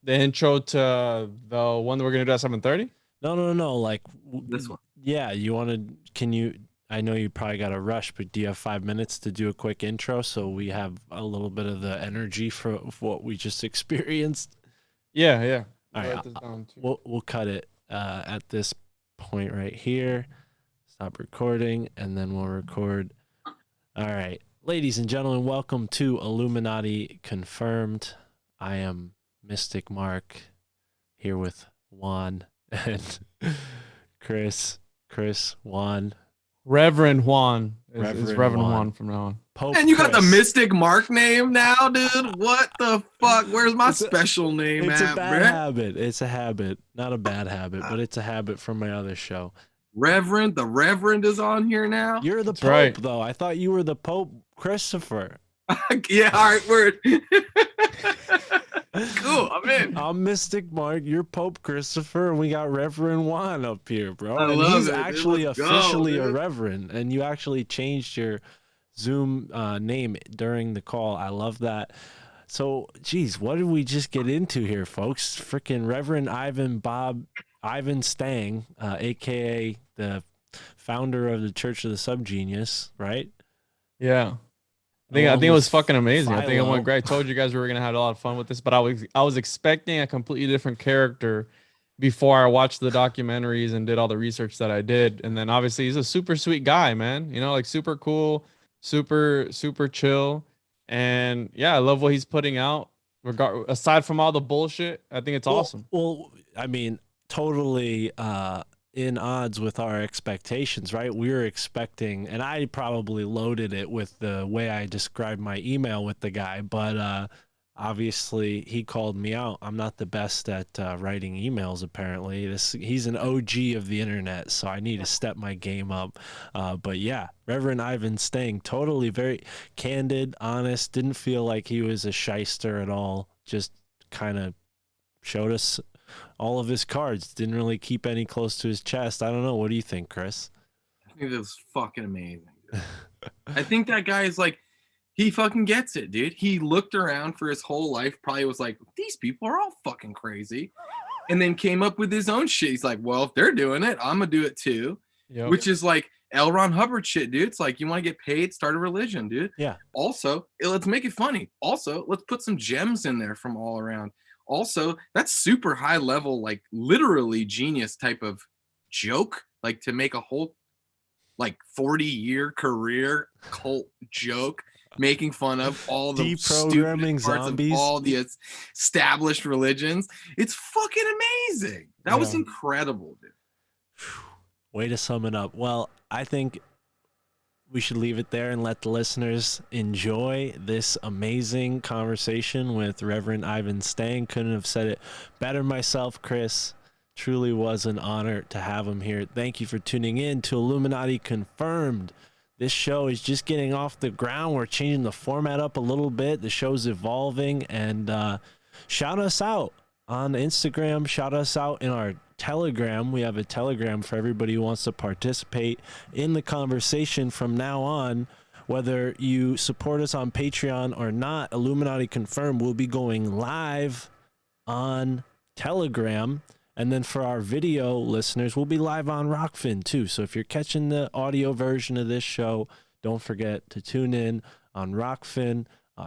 The intro to the one that we're gonna do at 7:30? No. Like This one. Yeah. You want to? Can you? I know you probably got to rush, but do you have 5 minutes to do a quick intro so we have a little bit of the energy for what we just experienced? Yeah. All right. We'll cut it at this point right here. Stop recording, and then we'll record. All right. Ladies and gentlemen, welcome to Illuminati Confirmed. I am Mystic Mark, here with Juan and Chris, Juan. Reverend Juan is Reverend Reverend Juan. Juan from now on. Pope And you got the Chris. Mystic Mark name now, dude? What the fuck? Where's my special name It's at, a bad bruh? habit. It's a habit. Not a bad habit, but it's a habit from my other show. Reverend, the Reverend is on here now. You're the That's Pope, right. though. I thought you were the Pope Christopher. Yeah, all right, word. Cool, I'm in. I'm Mystic Mark. You're Pope Christopher, and we got Reverend Juan up here, bro. I and love he's it, dude. actually Let's go, officially a dude. Reverend, and you actually changed your Zoom name during the call. I love that. So, geez, what did we just get into here, folks? Freaking Reverend Ivan Stang, aka the founder of the Church of the SubGenius, right? Yeah. I think it was fucking amazing. I think it went great. I told you guys we were gonna have a lot of fun with this, but I was expecting a completely different character before I watched the documentaries and did all the research that I did. And then obviously he's a super sweet guy, man. You know, like super cool, super chill. And yeah, I love what he's putting out. Aside from all the bullshit, I think it's awesome. Well, I mean, totally in odds with our expectations, right? We were expecting, and I probably loaded it with the way I described my email with the guy, but obviously he called me out. I'm not the best at writing emails, apparently. He's an OG of the internet, so I need to step my game up. But yeah, Reverend Ivan Stang, totally very candid, honest, didn't feel like he was a shyster at all, just kind of showed us all of his cards, didn't really keep any close to his chest. I don't know. What do you think, Chris? I think this is fucking amazing, dude. I think that guy is like, he fucking gets it, dude. He looked around for his whole life, probably was like, these people are all fucking crazy. And then came up with his own shit. He's like, well, if they're doing it, I'm gonna do it too. Yep. Which is like L. Ron Hubbard shit, dude. It's like, you want to get paid, start a religion, dude. Yeah. Also, let's make it funny. Also, let's put some gems in there from all around. Also, that's super high level, like literally genius type of joke, like to make a whole like 40-year career cult joke, making fun of all the Deprogramming stupid parts zombies. of all the established religions. It's fucking amazing. That was incredible, dude. Way to sum it up. Well, I think we should leave it there and let the listeners enjoy this amazing conversation with Reverend Ivan Stang. Couldn't have said it better myself, Chris. Truly was an honor to have him here. Thank you for tuning in to Illuminati Confirmed. This show is just getting off the ground. We're changing the format up a little bit. The show's evolving, and shout us out on Instagram. Shout us out in our Telegram. We have a Telegram for everybody who wants to participate in the conversation from now on. Whether you support us on Patreon or not, Illuminati Confirmed will be going live on Telegram. And then for our video listeners, we'll be live on Rokfin too. So if you're catching the audio version of this show, don't forget to tune in on Rokfin.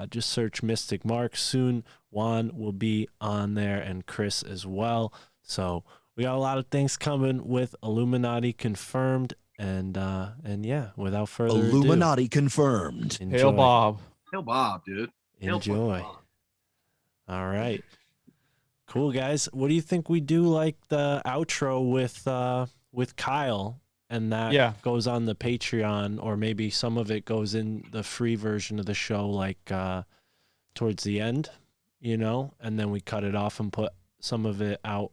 Just search Mystic Mark. Soon Juan will be on there, and Chris as well. So we got a lot of things coming with Illuminati Confirmed, and yeah, without further ado, Illuminati Confirmed. enjoy. Hail Bob. Hail Bob, dude. Hail Enjoy. fucking Bob. All right. Cool, guys. What do you think we do like the outro with Kyle, and that goes on the Patreon, or maybe some of it goes in the free version of the show, like towards the end, and then we cut it off and put some of it out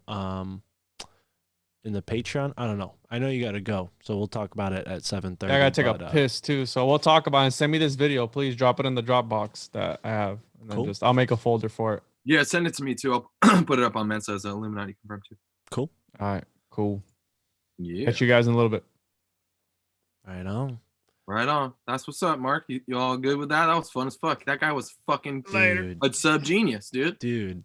in the Patreon? I don't know. I know you got to go, so we'll talk about it at 7:30. I gotta take a piss too, so we'll talk about it. Send me this video, please. Drop it in the Dropbox that I have, and then Cool. I'll make a folder for it. Yeah, send it to me too. I'll put it up on Mensa's Illuminati Confirmed too. Cool. All right, cool. Yeah. Catch you guys in a little bit. Right on. Right on. That's what's up, Mark. You all good with that? That was fun as fuck. That guy was fucking Dude. a sub genius, dude. Dude.